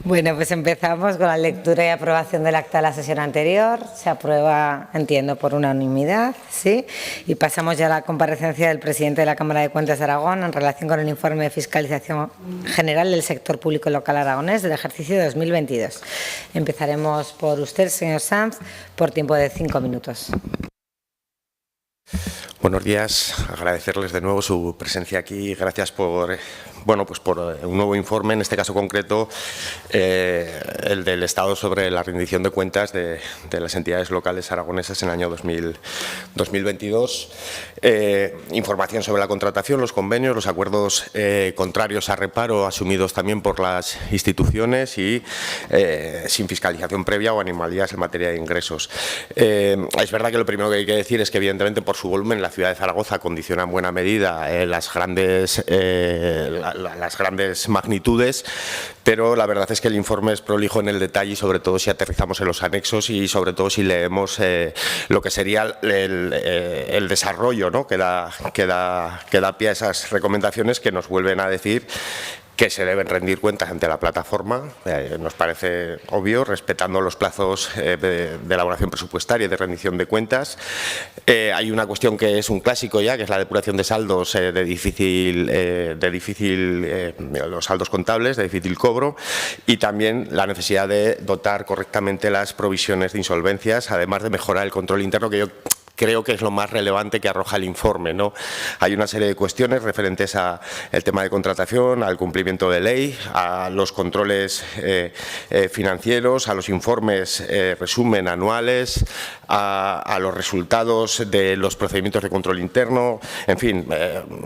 Bueno, pues empezamos con la lectura y aprobación del acta de la sesión anterior. Se aprueba, entiendo, por unanimidad, ¿sí? Y pasamos ya a la comparecencia del presidente de la Cámara de Cuentas de Aragón en relación con el informe de fiscalización general del sector público local aragonés del ejercicio de 2022. Empezaremos por usted, señor Sanz, por tiempo de 5 minutos. Buenos días, agradecerles de nuevo su presencia aquí. Gracias por, por un nuevo informe, en este caso concreto, el del Estado sobre la rendición de cuentas de las entidades locales aragonesas en el año 2022. Información sobre la contratación, los convenios, los acuerdos contrarios a reparo asumidos también por las instituciones y sin fiscalización previa o anomalías en materia de ingresos. Es verdad que lo primero que hay que decir es que, evidentemente, por su volumen, la ciudad de Zaragoza condiciona en buena medida las grandes magnitudes, pero la verdad es que el informe es prolijo en el detalle y sobre todo si aterrizamos en los anexos y sobre todo si leemos lo que sería el desarrollo, ¿no?, que da pie a esas recomendaciones que nos vuelven a decir que se deben rendir cuentas ante la plataforma. Nos parece obvio, respetando los plazos de elaboración presupuestaria y de rendición de cuentas. Hay una cuestión que es un clásico ya, que es la depuración de saldos los saldos contables, de difícil cobro, y también la necesidad de dotar correctamente las provisiones de insolvencias, además de mejorar el control interno, que yo creo que es lo más relevante que arroja el informe, ¿no? Hay una serie de cuestiones referentes al tema de contratación, al cumplimiento de ley, a los controles financieros, a los informes resumen anuales, a los resultados de los procedimientos de control interno. En fin,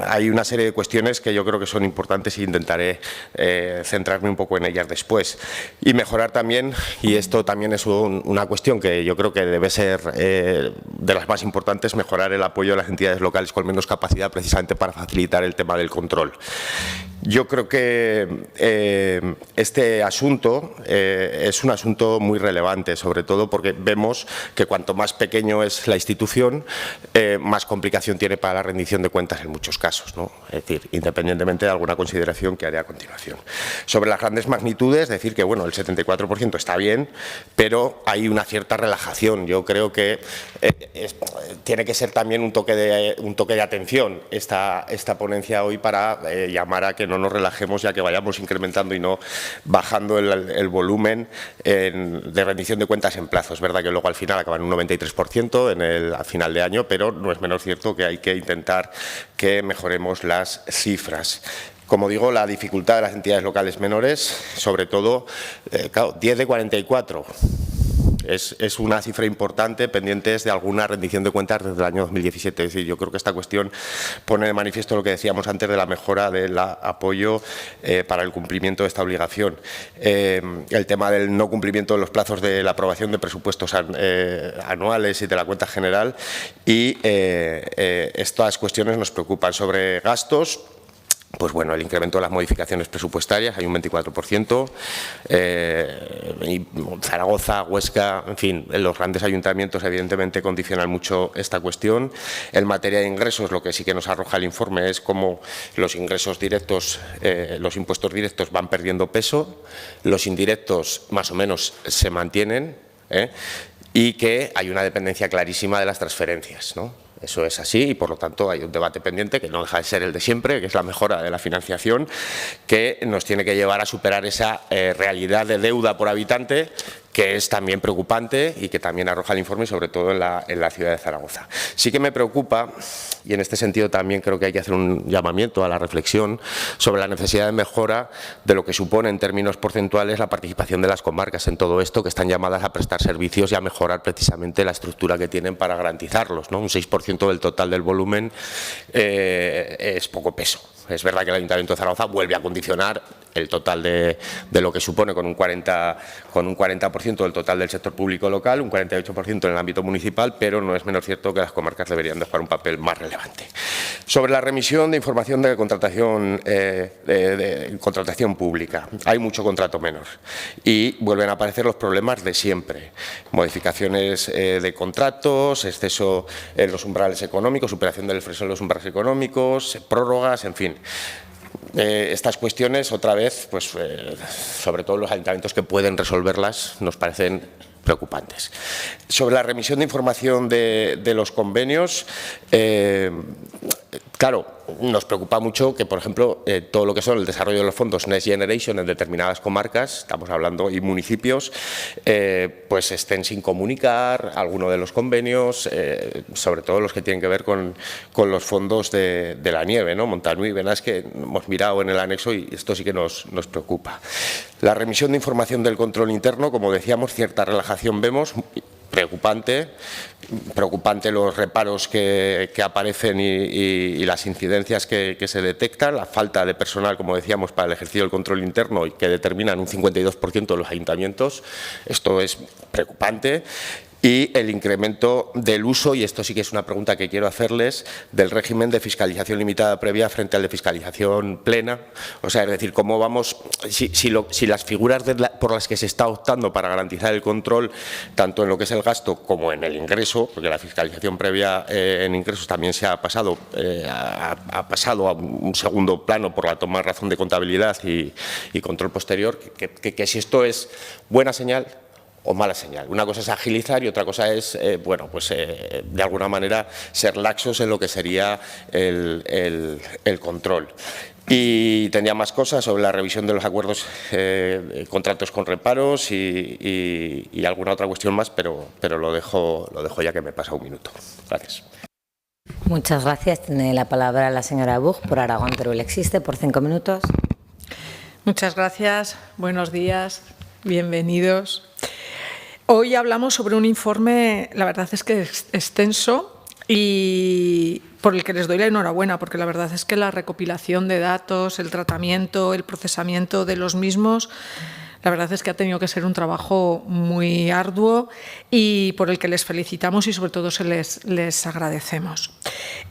hay una serie de cuestiones que yo creo que son importantes e intentaré centrarme un poco en ellas después. Y mejorar también, y esto también es una cuestión que yo creo que debe ser de las más importantes, mejorar el apoyo a las entidades locales con menos capacidad, precisamente para facilitar el tema del control. Yo creo que este asunto es un asunto muy relevante, sobre todo porque vemos que cuanto más pequeño es la institución, más complicación tiene para la rendición de cuentas en muchos casos, ¿no? Es decir, independientemente de alguna consideración que haré a continuación. Sobre las grandes magnitudes, decir que bueno, el 74% está bien, pero hay una cierta relajación. Yo creo que tiene que ser también un toque de atención esta ponencia hoy para llamar a que no nos relajemos, ya que vayamos incrementando y no bajando el volumen de rendición de cuentas en plazo. Es verdad que luego al final acaban un 93% a final de año, pero no es menos cierto que hay que intentar que mejoremos las cifras. Como digo, la dificultad de las entidades locales menores, sobre todo, claro, 10 de 44. Es una cifra importante, pendientes de alguna rendición de cuentas desde el año 2017. Es decir, yo creo que esta cuestión pone de manifiesto lo que decíamos antes de la mejora del apoyo para el cumplimiento de esta obligación. El tema del no cumplimiento de los plazos de la aprobación de presupuestos anuales y de la cuenta general. Y estas cuestiones nos preocupan. Sobre gastos, pues bueno, el incremento de las modificaciones presupuestarias, hay un 24%, y Zaragoza, Huesca, en fin, los grandes ayuntamientos evidentemente condicionan mucho esta cuestión. En materia de ingresos, lo que sí que nos arroja el informe es cómo los ingresos directos, los impuestos directos van perdiendo peso, los indirectos más o menos se mantienen, y que hay una dependencia clarísima de las transferencias, ¿no? Eso es así y, por lo tanto, hay un debate pendiente que no deja de ser el de siempre, que es la mejora de la financiación, que nos tiene que llevar a superar esa realidad de deuda por habitante, que es también preocupante y que también arroja el informe, sobre todo en la ciudad de Zaragoza. Sí que me preocupa, y en este sentido también creo que hay que hacer un llamamiento a la reflexión sobre la necesidad de mejora de lo que supone en términos porcentuales la participación de las comarcas en todo esto, que están llamadas a prestar servicios y a mejorar precisamente la estructura que tienen para garantizarlos, ¿no? Un 6% del total del volumen es poco peso. Es verdad que el Ayuntamiento de Zaragoza vuelve a condicionar el total de lo que supone con un 40% del total del sector público local, un 48% en el ámbito municipal, pero no es menos cierto que las comarcas deberían de jugar un papel más relevante. Sobre la remisión de información de contratación pública, hay mucho contrato menor y vuelven a aparecer los problemas de siempre. Modificaciones de contratos, exceso en los umbrales económicos, superación del exceso en los umbrales económicos, prórrogas, en fin. Estas cuestiones, otra vez, pues sobre todo los ayuntamientos que pueden resolverlas, nos parecen preocupantes. Sobre la remisión de información de los convenios, claro, nos preocupa mucho que, por ejemplo, todo lo que son el desarrollo de los fondos Next Generation en determinadas comarcas, estamos hablando, y municipios, pues estén sin comunicar alguno de los convenios, sobre todo los que tienen que ver con los fondos de la nieve, ¿no? Montanui y Benasque, que hemos mirado en el anexo y esto sí que nos preocupa. La remisión de información del control interno, como decíamos, cierta relajación vemos, preocupante los reparos que aparecen y las incidencias que se detectan, la falta de personal, como decíamos, para el ejercicio del control interno y que determinan un 52% de los ayuntamientos. Esto es preocupante. Y el incremento del uso, y esto sí que es una pregunta que quiero hacerles, del régimen de fiscalización limitada previa frente al de fiscalización plena. O sea, es decir, cómo vamos, si las figuras por las que se está optando para garantizar el control, tanto en lo que es el gasto como en el ingreso, porque la fiscalización previa en ingresos también se ha pasado a un segundo plano por la toma de razón de contabilidad y control posterior, que si esto es buena señal o mala señal. Una cosa es agilizar y otra cosa es, bueno, pues de alguna manera ser laxos en lo que sería el control. Y tendría más cosas sobre la revisión de los acuerdos, contratos con reparos y alguna otra cuestión más, pero lo dejo ya que me pasa un minuto. Gracias. Muchas gracias. Tiene la palabra la señora Buch por Aragón Teruel Existe por 5 minutos. Muchas gracias. Buenos días. Bienvenidos. Hoy hablamos sobre un informe, la verdad es que es extenso y por el que les doy la enhorabuena, porque la verdad es que la recopilación de datos, el tratamiento, el procesamiento de los mismos, la verdad es que ha tenido que ser un trabajo muy arduo y por el que les felicitamos y sobre todo les agradecemos.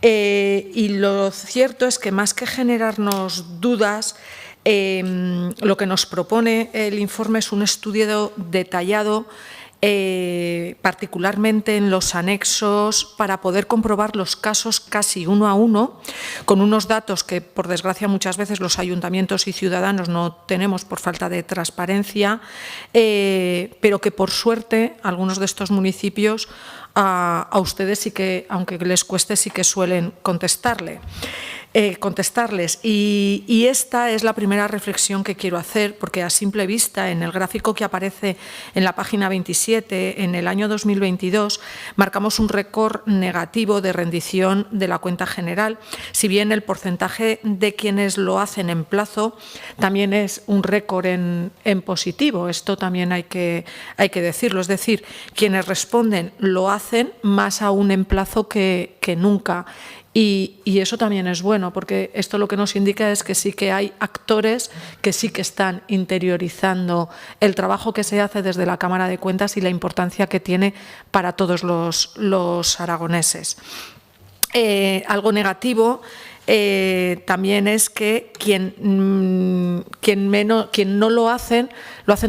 Y lo cierto es que más que generarnos dudas, lo que nos propone el informe es un estudio detallado, particularmente en los anexos, para poder comprobar los casos casi uno a uno, con unos datos que, por desgracia, muchas veces los ayuntamientos y ciudadanos no tenemos por falta de transparencia, pero que, por suerte, algunos de estos municipios a ustedes sí que, aunque les cueste, sí que suelen contestarles. Y esta es la primera reflexión que quiero hacer, porque a simple vista, en el gráfico que aparece en la página 27, en el año 2022, marcamos un récord negativo de rendición de la cuenta general, si bien el porcentaje de quienes lo hacen en plazo también es un récord en positivo. Esto también hay que decirlo, es decir, quienes responden lo hacen más aún en plazo que nunca. Y eso también es bueno, porque esto lo que nos indica es que sí que hay actores que sí que están interiorizando el trabajo que se hace desde la Cámara de Cuentas y la importancia que tiene para todos los aragoneses. Algo negativo también es que quien no lo hacen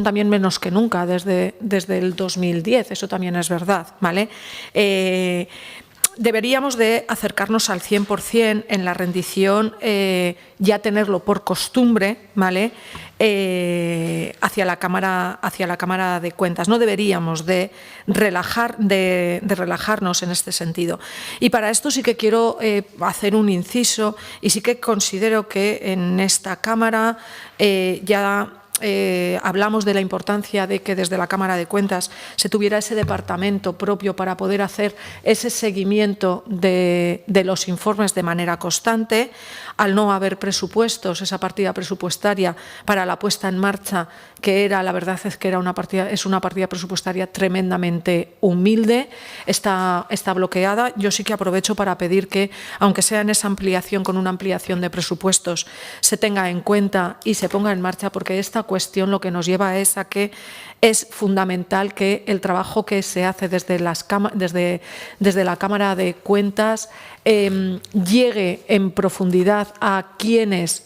también menos que nunca desde el 2010, eso también es verdad, ¿vale? Deberíamos de acercarnos al 100% en la rendición, ya tenerlo por costumbre, ¿vale? Hacia la Cámara de Cuentas. No deberíamos de relajarnos en este sentido. Y para esto sí que quiero hacer un inciso y sí que considero que en esta Cámara ya hablamos de la importancia de que desde la Cámara de Cuentas se tuviera ese departamento propio para poder hacer ese seguimiento de los informes de manera constante. Al no haber presupuestos, esa partida presupuestaria para la puesta en marcha, que era, la verdad es que es una partida presupuestaria tremendamente humilde, está bloqueada. Yo sí que aprovecho para pedir que, aunque sea en esa ampliación, con una ampliación de presupuestos, se tenga en cuenta y se ponga en marcha, porque esta cuestión lo que nos lleva es a que es fundamental que el trabajo que se hace desde la Cámara de Cuentas llegue en profundidad a quienes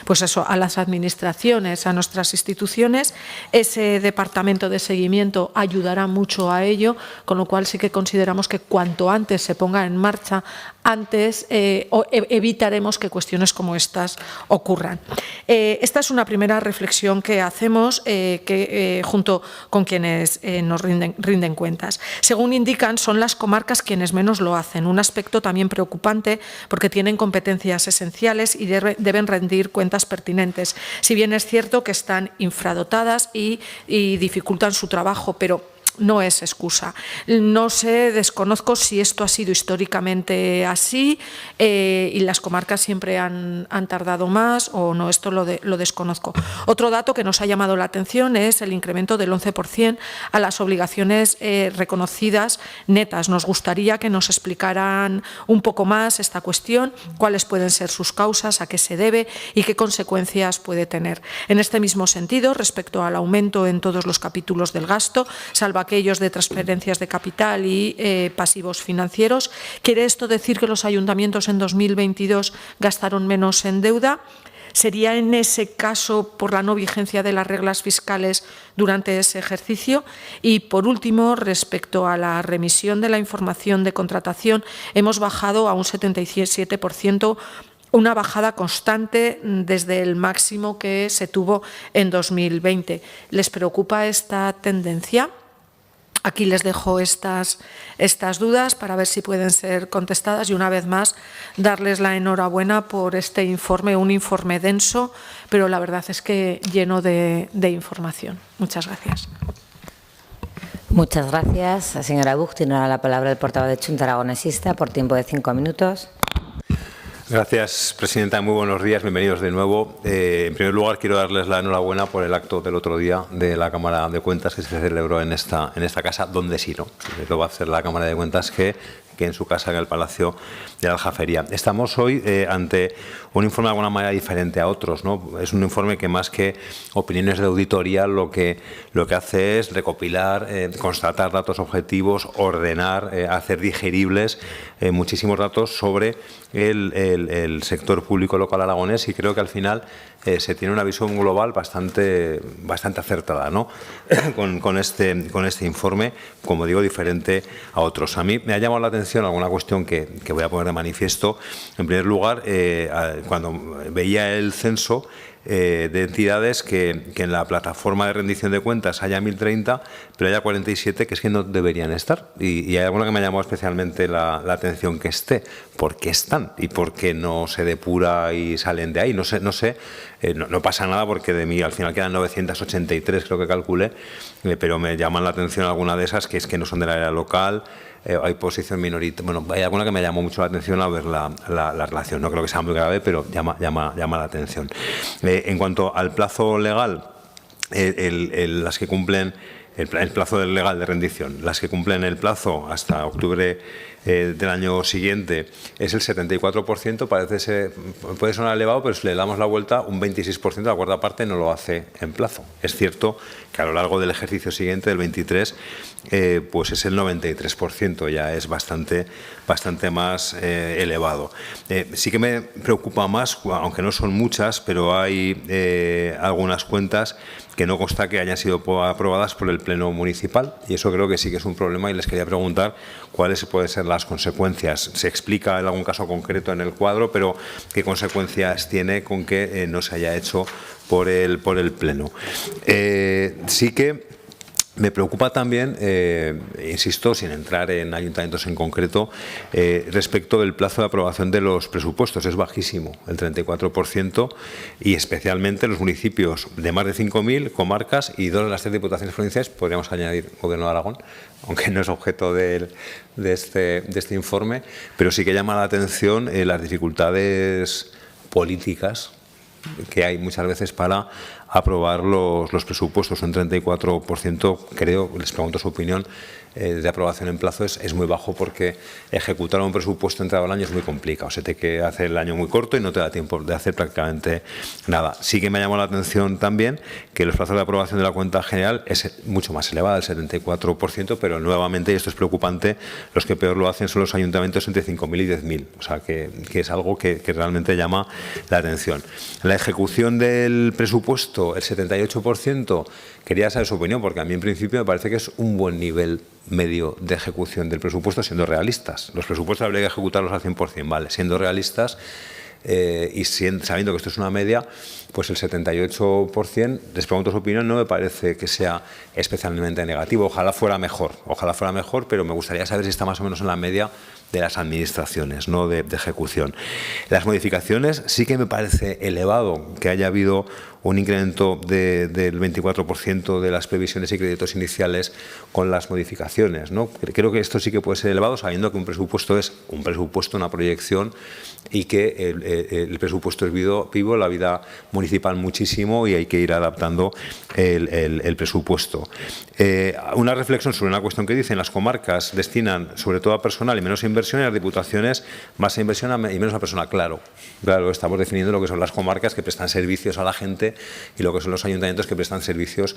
pues eso, a las administraciones, a nuestras instituciones. Ese departamento de seguimiento ayudará mucho a ello, con lo cual sí que consideramos que cuanto antes se ponga en marcha, antes evitaremos que cuestiones como estas ocurran. Esta es una primera reflexión que hacemos junto con quienes nos rinden cuentas. Según indican, son las comarcas quienes menos lo hacen, un aspecto también preocupante porque tienen competencias esenciales y deben rendir cuentas pertinentes. Si bien es cierto que están infradotadas y dificultan su trabajo, pero no es excusa. No sé, desconozco si esto ha sido históricamente así y las comarcas siempre han tardado más o no, esto lo desconozco. Otro dato que nos ha llamado la atención es el incremento del 11% a las obligaciones reconocidas netas. Nos gustaría que nos explicaran un poco más esta cuestión, cuáles pueden ser sus causas, a qué se debe y qué consecuencias puede tener. En este mismo sentido, respecto al aumento en todos los capítulos del gasto, salvo aquellos de transferencias de capital y pasivos financieros. ¿Quiere esto decir que los ayuntamientos en 2022 gastaron menos en deuda? ¿Sería en ese caso por la no vigencia de las reglas fiscales durante ese ejercicio? Y, por último, respecto a la remisión de la información de contratación, hemos bajado a un 77%, una bajada constante desde el máximo que se tuvo en 2020. ¿Les preocupa esta tendencia? Aquí les dejo estas dudas para ver si pueden ser contestadas y, una vez más, darles la enhorabuena por este informe, un informe denso, pero la verdad es que lleno de información. Muchas gracias. Muchas gracias, señora Buch. Tiene ahora la palabra el portavoz de Chunta Aragonesista por tiempo de 5 minutos. Gracias, presidenta. Muy buenos días. Bienvenidos de nuevo. En primer lugar, quiero darles la enhorabuena por el acto del otro día de la Cámara de Cuentas que se celebró en esta casa, donde sí, ¿no? Lo va a hacer la Cámara de Cuentas que en su casa, en el Palacio de la Aljafería. Estamos hoy ante un informe de alguna manera diferente a otros, ¿no? Es un informe que, más que opiniones de auditoría, lo que hace es recopilar, constatar datos objetivos, ordenar, hacer digeribles muchísimos datos sobre el sector público local aragonés, y creo que al final se tiene una visión global bastante acertada, ¿no? con este informe, como digo, diferente a otros. A mí me ha llamado la atención alguna cuestión que voy a poner de manifiesto. En primer lugar, cuando veía el censo de entidades, que en la plataforma de rendición de cuentas haya 1030, pero haya 47 que es que no deberían estar. Y hay alguna que me ha llamado especialmente la atención que esté. ¿Por qué están? ¿Y por qué no se depura y salen de ahí? No sé. No pasa nada porque de mí al final quedan 983, creo que calculé, pero me llaman la atención alguna de esas que es que no son del área local. Hay posición minoritaria. Bueno, hay alguna que me llamó mucho la atención al ver la relación. No creo que sea muy grave, pero llama la atención. En cuanto al plazo legal, las que cumplen el plazo legal de rendición, las que cumplen el plazo hasta octubre del año siguiente, es el 74%. Puede sonar elevado, pero si le damos la vuelta, un 26%, la cuarta parte, no lo hace en plazo. Es cierto que a lo largo del ejercicio siguiente, del 23, pues es el 93%, ya es bastante más elevado. Sí que me preocupa más, aunque no son muchas, pero hay algunas cuentas que no consta que hayan sido aprobadas por el Pleno Municipal, y eso creo que sí que es un problema, y les quería preguntar cuáles pueden ser las consecuencias. Se explica en algún caso concreto en el cuadro, pero ¿qué consecuencias tiene con que no se haya hecho por el Pleno? Sí que me preocupa también, insisto, sin entrar en ayuntamientos en concreto, respecto del plazo de aprobación de los presupuestos. Es bajísimo, el 34%, y especialmente los municipios de más de 5.000, comarcas, y 2 de las 3 diputaciones provinciales, podríamos añadir Gobierno de Aragón, aunque no es objeto de este informe, pero sí que llama la atención las dificultades políticas que hay muchas veces para aprobar los presupuestos. Un 34%, creo, les pregunto su opinión, de aprobación en plazo es muy bajo, porque ejecutar un presupuesto entrado al año es muy complicado. Se te que hacer el año muy corto y no te da tiempo de hacer prácticamente nada. Sí que me llamó la atención también que los plazos de aprobación de la cuenta general es mucho más elevada, el 74%, pero nuevamente, y esto es preocupante, los que peor lo hacen son los ayuntamientos entre 5.000 y 10.000. O sea, que es algo que realmente llama la atención. La ejecución del presupuesto, el 78%, quería saber su opinión, porque a mí en principio me parece que es un buen nivel medio de ejecución del presupuesto, siendo realistas. Los presupuestos habría que ejecutarlos al 100%, vale, siendo realistas y sabiendo que esto es una media, pues el 78%, les pregunto su opinión, no me parece que sea especialmente negativo. Ojalá fuera mejor, pero me gustaría saber si está más o menos en la media de las administraciones, no de ejecución. Las modificaciones sí que me parece elevado que haya habido un incremento del 24% de las previsiones y créditos iniciales con las modificaciones, ¿no? Creo que esto sí que puede ser elevado, sabiendo que un presupuesto es un presupuesto, una proyección, y que el presupuesto es vivo, la vida municipal muchísimo, y hay que ir adaptando el presupuesto. Una reflexión sobre una cuestión que dicen: las comarcas destinan sobre todo a personal y menos a inversión, y las diputaciones más a inversión y menos a personal. Claro, estamos definiendo lo que son las comarcas, que prestan servicios a la gente, y lo que son los ayuntamientos, que prestan servicios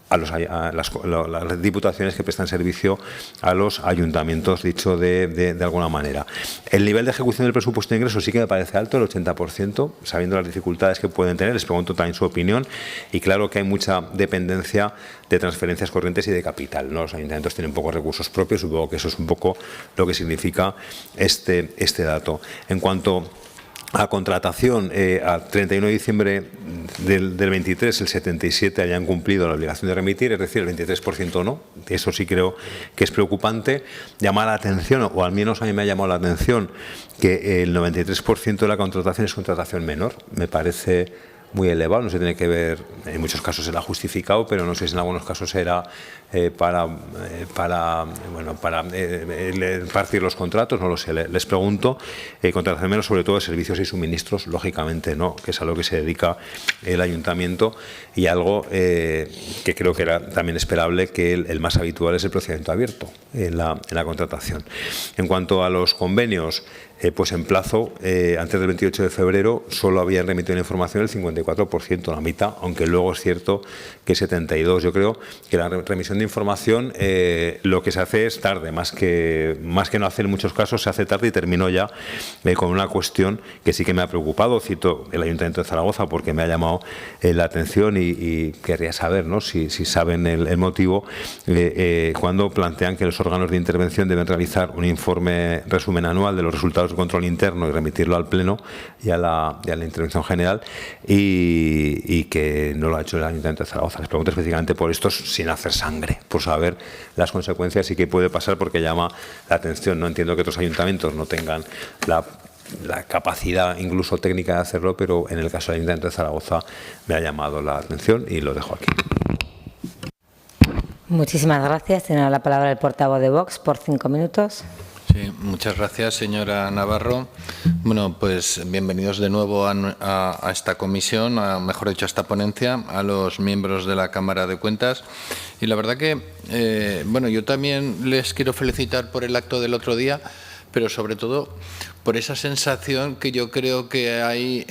a las diputaciones, que prestan servicio a los ayuntamientos, dicho de alguna manera. El nivel de ejecución del presupuesto de ingresos sí que me parece alto, el 80%, sabiendo las dificultades que pueden tener. Les pregunto también su opinión, y claro que hay mucha dependencia de transferencias corrientes y de capital, ¿no? Los ayuntamientos tienen pocos recursos propios, supongo que eso es un poco lo que significa este dato. En cuanto a contratación, a 31 de diciembre del 23, el 77 hayan cumplido la obligación de remitir, es decir, el 23% no. Eso sí creo que es preocupante. Llama la atención, o al menos a mí me ha llamado la atención, que el 93% de la contratación es contratación menor. Me parece muy elevado, no se tiene que ver, en muchos casos será justificado, pero no sé si en algunos casos era para partir los contratos, no lo sé. Les pregunto, contratación menos, sobre todo de servicios y suministros, lógicamente, ¿no?, que es a lo que se dedica el ayuntamiento, y algo que creo que era también esperable, que el más habitual es el procedimiento abierto en la contratación. En cuanto a los convenios, pues en plazo, antes del 28 de febrero, solo habían remitido la información el 54%, la mitad, aunque luego es cierto que 72%. Yo creo que la remisión de información lo que se hace es tarde, más que no hacer en muchos casos, se hace tarde, y termino ya con una cuestión que sí que me ha preocupado. Cito el Ayuntamiento de Zaragoza porque me ha llamado la atención, y querría saber, ¿no?, si saben el motivo, cuando plantean que los órganos de intervención deben realizar un informe resumen anual de los resultados de control interno y remitirlo al Pleno y a la intervención general, y que no lo ha hecho el Ayuntamiento de Zaragoza. Les pregunto específicamente por esto, sin hacer sangre, por saber las consecuencias y qué puede pasar, porque llama la atención. No entiendo que otros ayuntamientos no tengan la capacidad incluso técnica de hacerlo, pero en el caso del Ayuntamiento de Zaragoza me ha llamado la atención, y lo dejo aquí. Muchísimas gracias. Tiene la palabra el portavoz de Vox por 5 minutos. Sí, muchas gracias, señora Navarro. Bueno, pues bienvenidos de nuevo a esta comisión, mejor dicho, a esta ponencia, a los miembros de la Cámara de Cuentas. Y la verdad que, bueno, yo también les quiero felicitar por el acto del otro día, pero sobre todo por esa sensación que yo creo que hay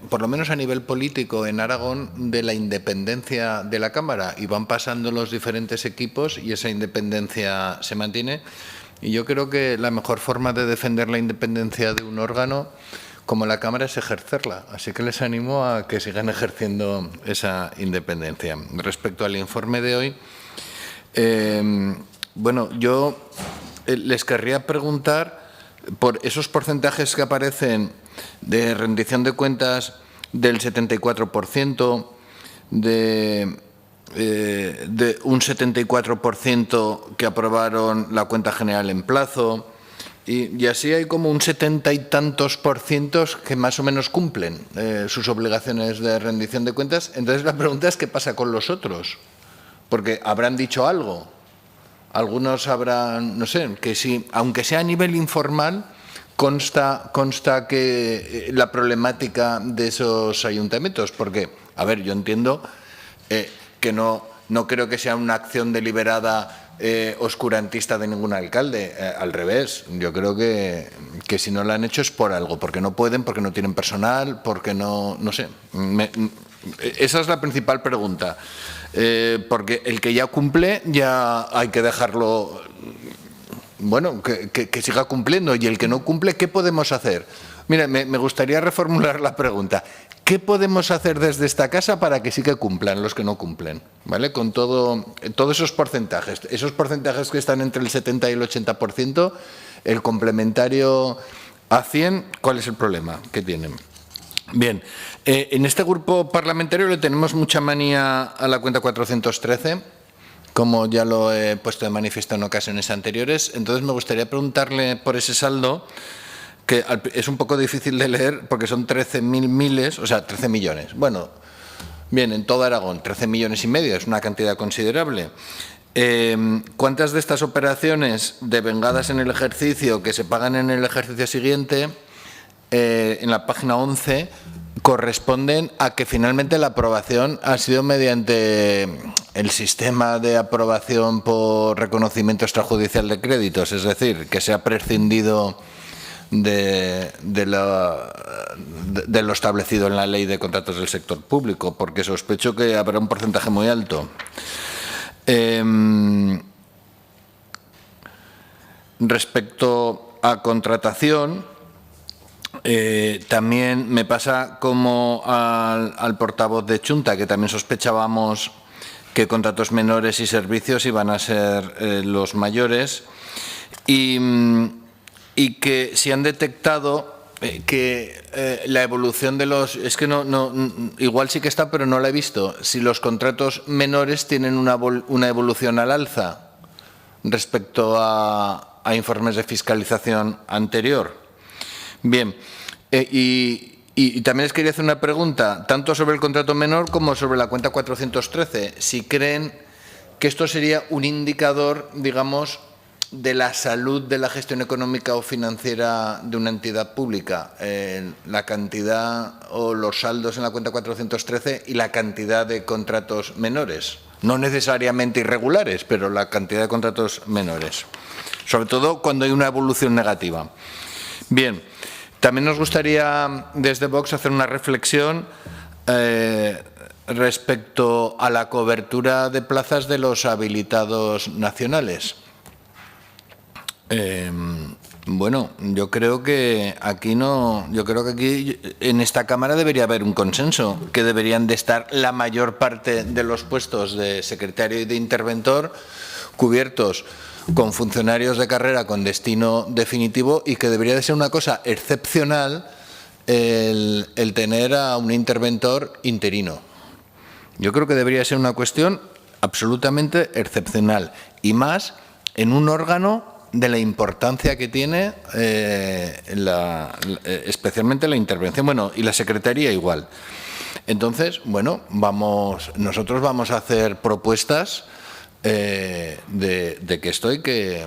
por lo menos a nivel político en Aragón, de la independencia de la Cámara, y van pasando los diferentes equipos y esa independencia se mantiene. Y yo creo que la mejor forma de defender la independencia de un órgano como la Cámara es ejercerla. Así que les animo a que sigan ejerciendo esa independencia. Respecto al informe de hoy, bueno, yo les querría preguntar por esos porcentajes que aparecen de rendición de cuentas del 74%, de un 74% que aprobaron la cuenta general en plazo, y así hay como un 70 y tantos % que más o menos cumplen sus obligaciones de rendición de cuentas. Entonces la pregunta es: ¿qué pasa con los otros? Porque habrán dicho algo. Algunos habrán, no sé, que sí, aunque sea a nivel informal, consta que la problemática de esos ayuntamientos, porque, a ver, yo entiendo que no creo que sea una acción deliberada oscurantista de ningún alcalde, al revés, yo creo que si no lo han hecho es por algo, porque no pueden, porque no tienen personal, porque no sé. Esa es la principal pregunta, porque el que ya cumple ya hay que dejarlo, bueno, que siga cumpliendo, y el que no cumple, ¿qué podemos hacer? Mira, me gustaría reformular la pregunta. ¿Qué podemos hacer desde esta casa para que sí que cumplan los que no cumplen? ¿Vale? Con todos esos porcentajes que están entre el 70 y el 80%, el complementario a 100, ¿cuál es el problema que tienen? Bien, en este grupo parlamentario le tenemos mucha manía a la cuenta 413, como ya lo he puesto de manifiesto en ocasiones anteriores. Entonces me gustaría preguntarle por ese saldo, que es un poco difícil de leer porque son 13.000 miles, o sea, 13 millones. Bueno, bien, en todo Aragón, 13,5 millones, es una cantidad considerable. ¿Cuántas de estas operaciones devengadas en el ejercicio que se pagan en el ejercicio siguiente, en la página 11, corresponden a que finalmente la aprobación ha sido mediante el sistema de aprobación por reconocimiento extrajudicial de créditos? Es decir, que se ha prescindido de lo establecido en la Ley de Contratos del Sector Público, porque sospecho que habrá un porcentaje muy alto. Respecto a contratación, también me pasa como al portavoz de Chunta, que también sospechábamos que contratos menores y servicios iban a ser los mayores, y que si han detectado que la evolución de los... Es que igual sí que está, pero no la he visto. Si los contratos menores tienen una evolución al alza respecto a informes de fiscalización anterior. Bien, y también les quería hacer una pregunta, tanto sobre el contrato menor como sobre la cuenta 413. Si creen que esto sería un indicador, digamos, de la salud de la gestión económica o financiera de una entidad pública, la cantidad o los saldos en la cuenta 413 y la cantidad de contratos menores, no necesariamente irregulares, pero la cantidad de contratos menores, sobre todo cuando hay una evolución negativa. Bien, también nos gustaría desde Vox hacer una reflexión respecto a la cobertura de plazas de los habilitados nacionales. Bueno, yo creo que aquí en esta Cámara debería haber un consenso, que deberían de estar la mayor parte de los puestos de secretario y de interventor cubiertos con funcionarios de carrera con destino definitivo, y que debería de ser una cosa excepcional el tener a un interventor interino. Yo creo que debería ser una cuestión absolutamente excepcional, y más en un órgano de la importancia que tiene especialmente la intervención, bueno, y la secretaría igual. Entonces, bueno, nosotros vamos a hacer propuestas de que esto hay que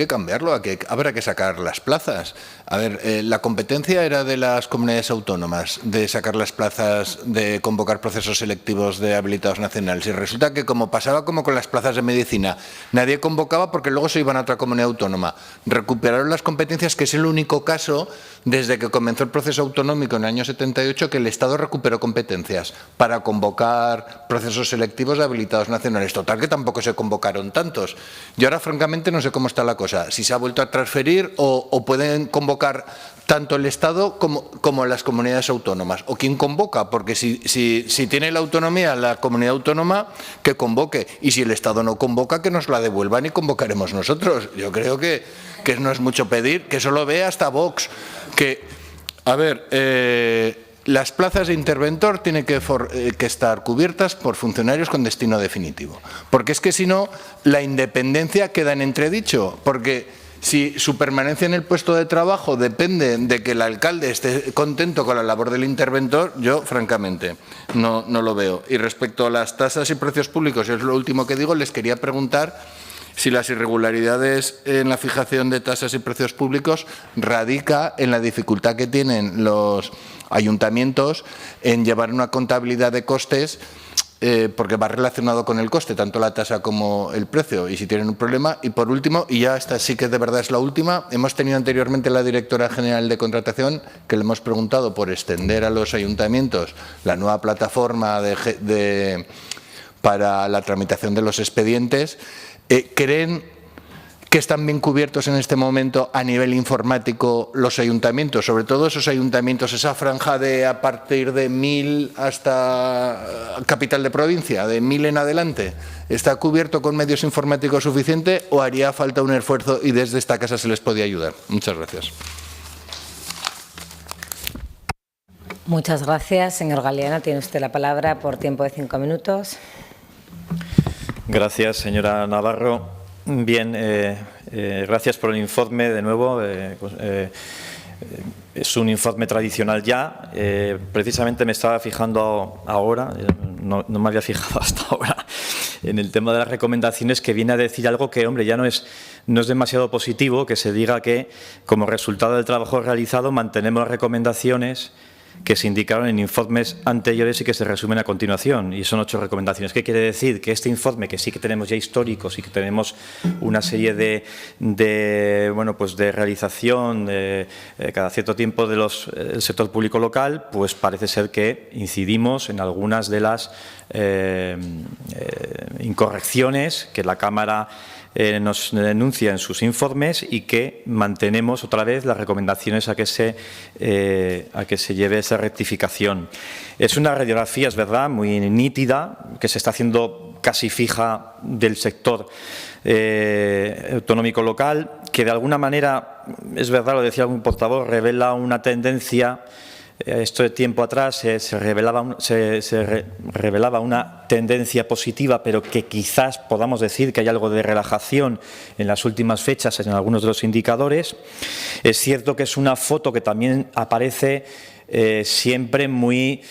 cambiarlo, habrá que sacar las plazas. A ver, la competencia era de las comunidades autónomas de sacar las plazas, de convocar procesos selectivos de habilitados nacionales, y resulta que, como pasaba como con las plazas de medicina, nadie convocaba porque luego se iban a otra comunidad autónoma. Recuperaron las competencias, que es el único caso desde que comenzó el proceso autonómico en el año 78 que el Estado recuperó competencias para convocar procesos selectivos de habilitados nacionales. Total, que tampoco se convocaron tantos. Yo ahora, francamente, no sé cómo está la cosa, si se ha vuelto a transferir o pueden convocar tanto el Estado como las comunidades autónomas, o quién convoca, porque si tiene la autonomía la comunidad autónoma, que convoque, y si el Estado no convoca, que nos la devuelvan y convocaremos nosotros. Yo creo que no es mucho pedir, que eso lo ve hasta Vox. A ver, las plazas de interventor tienen que estar cubiertas por funcionarios con destino definitivo, porque es que si no, la independencia queda en entredicho, porque si su permanencia en el puesto de trabajo depende de que el alcalde esté contento con la labor del interventor, yo, francamente, no lo veo. Y respecto a las tasas y precios públicos, es lo último que digo, les quería preguntar si las irregularidades en la fijación de tasas y precios públicos radica en la dificultad que tienen los ayuntamientos en llevar una contabilidad de costes, porque va relacionado con el coste, tanto la tasa como el precio, y si tienen un problema. Y por último, y ya esta sí que de verdad es la última, hemos tenido anteriormente la directora general de contratación, que le hemos preguntado por extender a los ayuntamientos la nueva plataforma para la tramitación de los expedientes. ¿Creen que están bien cubiertos en este momento a nivel informático los ayuntamientos, sobre todo esos ayuntamientos, esa franja de a partir de 1000 hasta capital de provincia, de 1000 en adelante? ¿Está cubierto con medios informáticos suficiente o haría falta un esfuerzo y desde esta casa se les podía ayudar? Muchas gracias. Muchas gracias. Señor Galeano, tiene usted la palabra por tiempo de 5 minutos. Gracias, señora Navarro. Bien, gracias por el informe de nuevo. Es un informe tradicional ya. Precisamente me estaba fijando ahora, no me había fijado hasta ahora, en el tema de las recomendaciones, que viene a decir algo que, hombre, ya no es demasiado positivo, que se diga que como resultado del trabajo realizado mantenemos las recomendaciones que se indicaron en informes anteriores y que se resumen a continuación, y son 8 recomendaciones. ¿Qué quiere decir? Que este informe, que sí que tenemos ya históricos y que tenemos una serie de realización cada cierto tiempo del sector público local, pues parece ser que incidimos en algunas de las incorrecciones que la Cámara nos denuncia en sus informes y que mantenemos otra vez las recomendaciones a que se lleve esa rectificación. Es una radiografía, es verdad, muy nítida, que se está haciendo casi fija del sector autonómico local, que de alguna manera, es verdad, lo decía algún portavoz, revela una tendencia. Esto de tiempo atrás se revelaba una tendencia positiva, pero que quizás podamos decir que hay algo de relajación en las últimas fechas en algunos de los indicadores. Es cierto que es una foto que también aparece siempre muy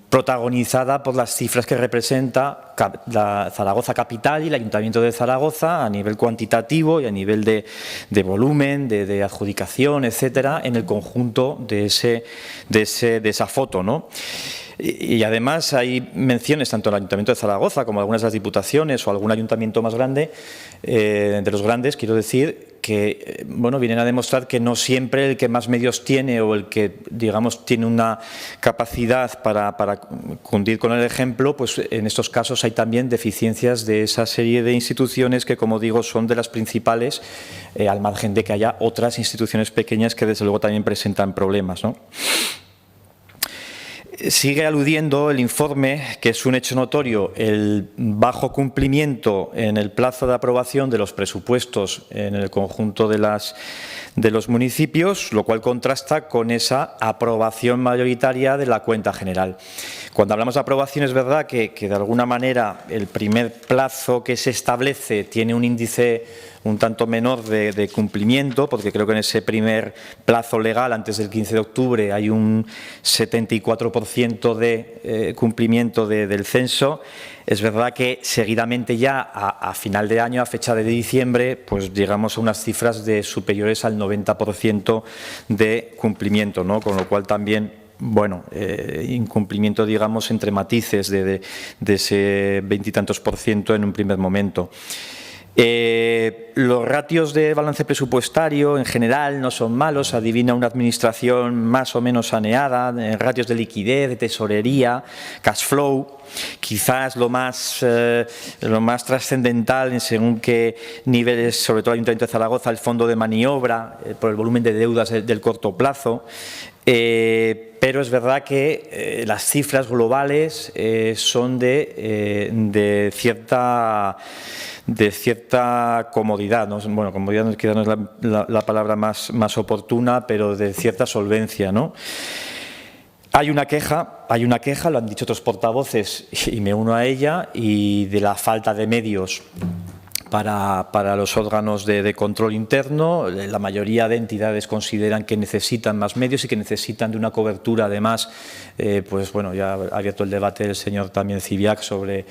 protagonizada por las cifras que representa la Zaragoza Capital y el Ayuntamiento de Zaragoza a nivel cuantitativo y a nivel de volumen, de adjudicación, etcétera, en el conjunto de esa foto, ¿no? Y además hay menciones tanto del Ayuntamiento de Zaragoza como algunas de las diputaciones o algún ayuntamiento más grande, de los grandes, quiero decir, que vienen a demostrar que no siempre el que más medios tiene o el que, digamos, tiene una capacidad para cundir con el ejemplo, pues en estos casos hay también deficiencias de esa serie de instituciones que, como digo, son de las principales, al margen de que haya otras instituciones pequeñas que desde luego también presentan problemas, ¿no? Sigue aludiendo el informe, que es un hecho notorio, el bajo cumplimiento en el plazo de aprobación de los presupuestos en el conjunto de los municipios, lo cual contrasta con esa aprobación mayoritaria de la cuenta general. Cuando hablamos de aprobación, es verdad que de alguna manera el primer plazo que se establece tiene un índice un tanto menor de cumplimiento, porque creo que en ese primer plazo legal, antes del 15 de octubre, hay un 74% de cumplimiento del censo. Es verdad que seguidamente ya a final de año, a fecha de diciembre, pues llegamos a unas cifras superiores al 90% de cumplimiento, ¿no? Con lo cual también, incumplimiento, digamos, entre matices de ese 20 y tantos % en un primer momento. Los ratios de balance presupuestario en general no son malos, adivina una administración más o menos saneada, ratios de liquidez, de tesorería, cash flow. Quizás lo más trascendental en según qué niveles, sobre todo el Ayuntamiento de Zaragoza, el fondo de maniobra por el volumen de deudas del corto plazo. Pero es verdad que las cifras globales son de cierta comodidad, ¿no? Bueno, comodidad quizás no es la palabra más oportuna, pero de cierta solvencia, ¿no? Hay una queja, lo han dicho otros portavoces y me uno a ella, y de la falta de medios para los órganos de control interno. La mayoría de entidades consideran que necesitan más medios y que necesitan de una cobertura, además, pues bueno, ya ha abierto el debate el señor también Civiac sobre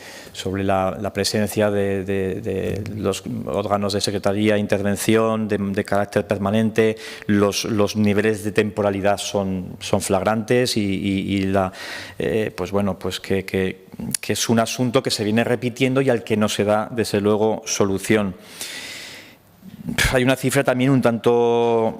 la presencia de los órganos de secretaría, intervención de carácter permanente. Los niveles de temporalidad son flagrantes y pues bueno, pues que es un asunto que se viene repitiendo y al que no se da, desde luego, solución. Hay una cifra también un tanto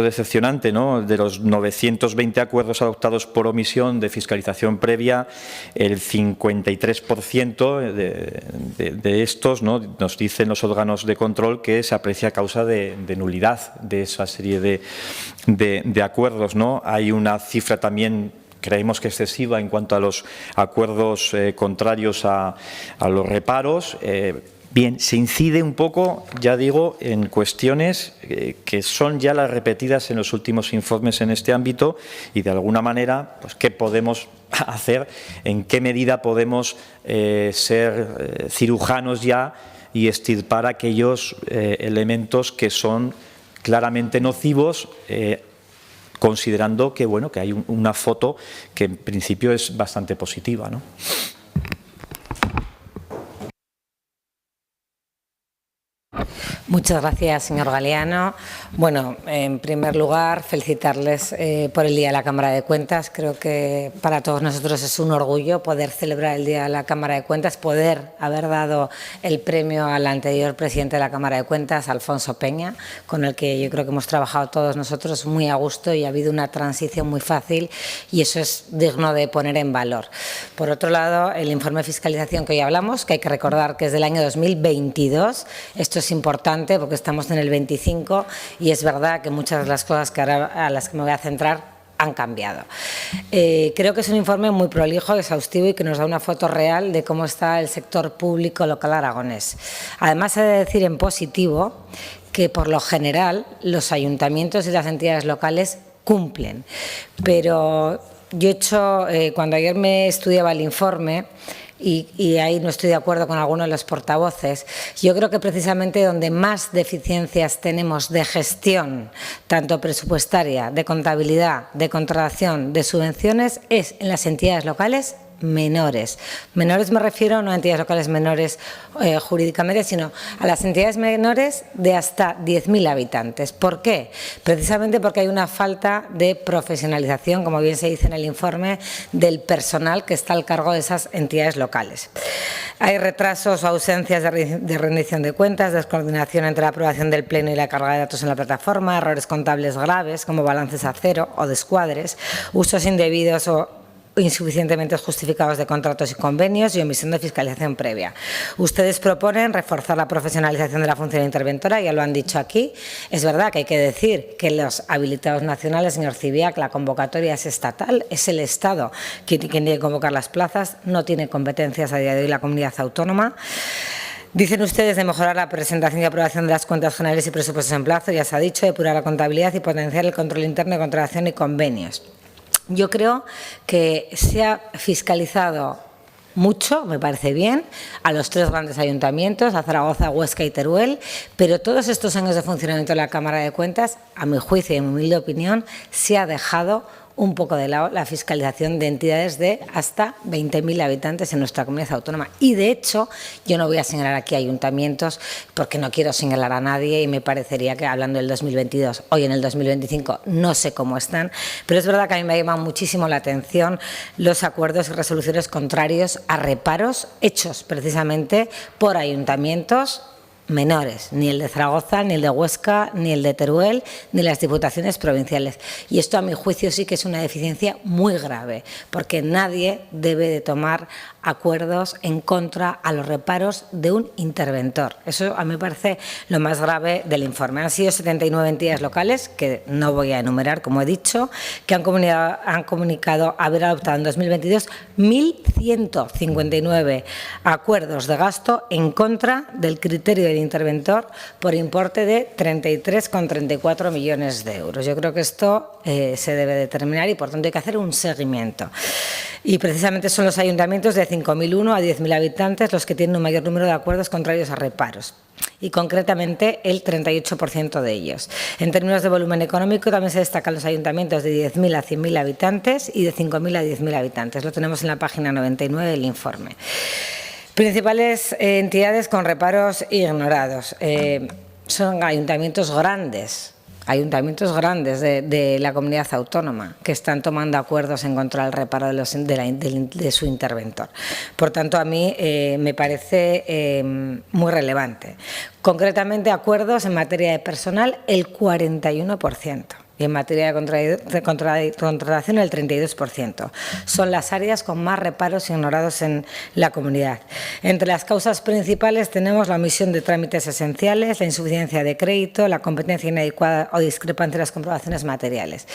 decepcionante, ¿no? De los 920 acuerdos adoptados por omisión de fiscalización previa, el 53% de estos, ¿no?, nos dicen los órganos de control que se aprecia a causa de nulidad de esa serie de acuerdos, ¿no? Hay una cifra también, creemos que excesiva, en cuanto a los acuerdos contrarios a los reparos. Bien, se incide un poco, ya digo, en cuestiones que son ya las repetidas en los últimos informes en este ámbito y, de alguna manera, pues, ¿qué podemos hacer? ¿En qué medida podemos ser cirujanos ya y extirpar aquellos elementos que son claramente nocivos, considerando que, bueno, que hay una foto que en principio es bastante positiva, ¿no? Muchas gracias, señor Galeano. Bueno, en primer lugar, felicitarles por el Día de la Cámara de Cuentas. Creo que para todos nosotros es un orgullo poder celebrar el Día de la Cámara de Cuentas, poder haber dado el premio al anterior presidente de la Cámara de Cuentas, Alfonso Peña, con el que yo creo que hemos trabajado todos nosotros muy a gusto y ha habido una transición muy fácil y eso es digno de poner en valor. Por otro lado, el informe de fiscalización que hoy hablamos, que hay que recordar que es del año 2022, esto es importante porque estamos en el 25 y es verdad que muchas de las cosas que ahora a las que me voy a centrar han cambiado. Creo que es un informe muy prolijo, exhaustivo y que nos da una foto real de cómo está el sector público local aragonés. Además, he de decir en positivo que por lo general los ayuntamientos y las entidades locales cumplen, pero yo he hecho, cuando ayer me estudiaba el informe, y ahí no estoy de acuerdo con algunos de los portavoces, yo creo que precisamente donde más deficiencias tenemos de gestión, tanto presupuestaria, de contabilidad, de contratación, de subvenciones, es en las entidades locales menores. Menores me refiero no a entidades locales menores jurídicamente, sino a las entidades menores de hasta 10.000 habitantes. ¿Por qué? Precisamente porque hay una falta de profesionalización, como bien se dice en el informe, del personal que está al cargo de esas entidades locales. Hay retrasos o ausencias de rendición de cuentas, descoordinación entre la aprobación del Pleno y la carga de datos en la plataforma, errores contables graves como balances a cero o descuadres, usos indebidos o insuficientemente justificados de contratos y convenios y omisión de fiscalización previa. Ustedes proponen reforzar la profesionalización de la función interventora, ya lo han dicho aquí. Es verdad que hay que decir que los habilitados nacionales, señor Civiac, la convocatoria es estatal, es el Estado quien tiene que convocar las plazas, no tiene competencias a día de hoy la comunidad autónoma. Dicen ustedes de mejorar la presentación y aprobación de las cuentas generales y presupuestos en plazo, ya se ha dicho, depurar la contabilidad y potenciar el control interno de contratación y convenios. Yo creo que se ha fiscalizado mucho, me parece bien, a los tres grandes ayuntamientos, a Zaragoza, Huesca y Teruel, pero todos estos años de funcionamiento de la Cámara de Cuentas, a mi juicio y en mi humilde opinión, se ha dejado un poco de lado la fiscalización de entidades de hasta 20.000 habitantes en nuestra comunidad autónoma. Y, de hecho, yo no voy a señalar aquí ayuntamientos porque no quiero señalar a nadie y me parecería que, hablando del 2022, hoy en el 2025 no sé cómo están, pero es verdad que a mí me llaman muchísimo la atención los acuerdos y resoluciones contrarios a reparos hechos precisamente por ayuntamientos menores, ni el de Zaragoza, ni el de Huesca, ni el de Teruel, ni las diputaciones provinciales. Y esto, a mi juicio, sí que es una deficiencia muy grave, porque nadie debe de tomar acuerdos en contra a los reparos de un interventor. Eso a mí me parece lo más grave del informe. Han sido 79 entidades locales, que no voy a enumerar, como he dicho, que han comunicado haber adoptado en 2022 1.159 acuerdos de gasto en contra del criterio del interventor por importe de 33,34 millones de euros. Yo creo que esto se debe determinar y, por tanto, hay que hacer un seguimiento. Y precisamente son los ayuntamientos de 5.001 a 10.000 habitantes los que tienen un mayor número de acuerdos contrarios a reparos, y concretamente el 38% de ellos. En términos de volumen económico también se destacan los ayuntamientos de 10.000 a 100.000 habitantes y de 5.000 a 10.000 habitantes. Lo tenemos en la página 99 del informe. Principales entidades con reparos ignorados. Son ayuntamientos grandes de la comunidad autónoma que están tomando acuerdos en contra del reparo de su interventor. Por tanto, a mí me parece muy relevante. Concretamente, acuerdos en materia de personal, el 41%. Y en materia de contratación, el 32%. Son las áreas con más reparos ignorados en la comunidad. Entre las causas principales tenemos la omisión de trámites esenciales, la insuficiencia de crédito, la competencia inadecuada o discrepancia en las comprobaciones materiales.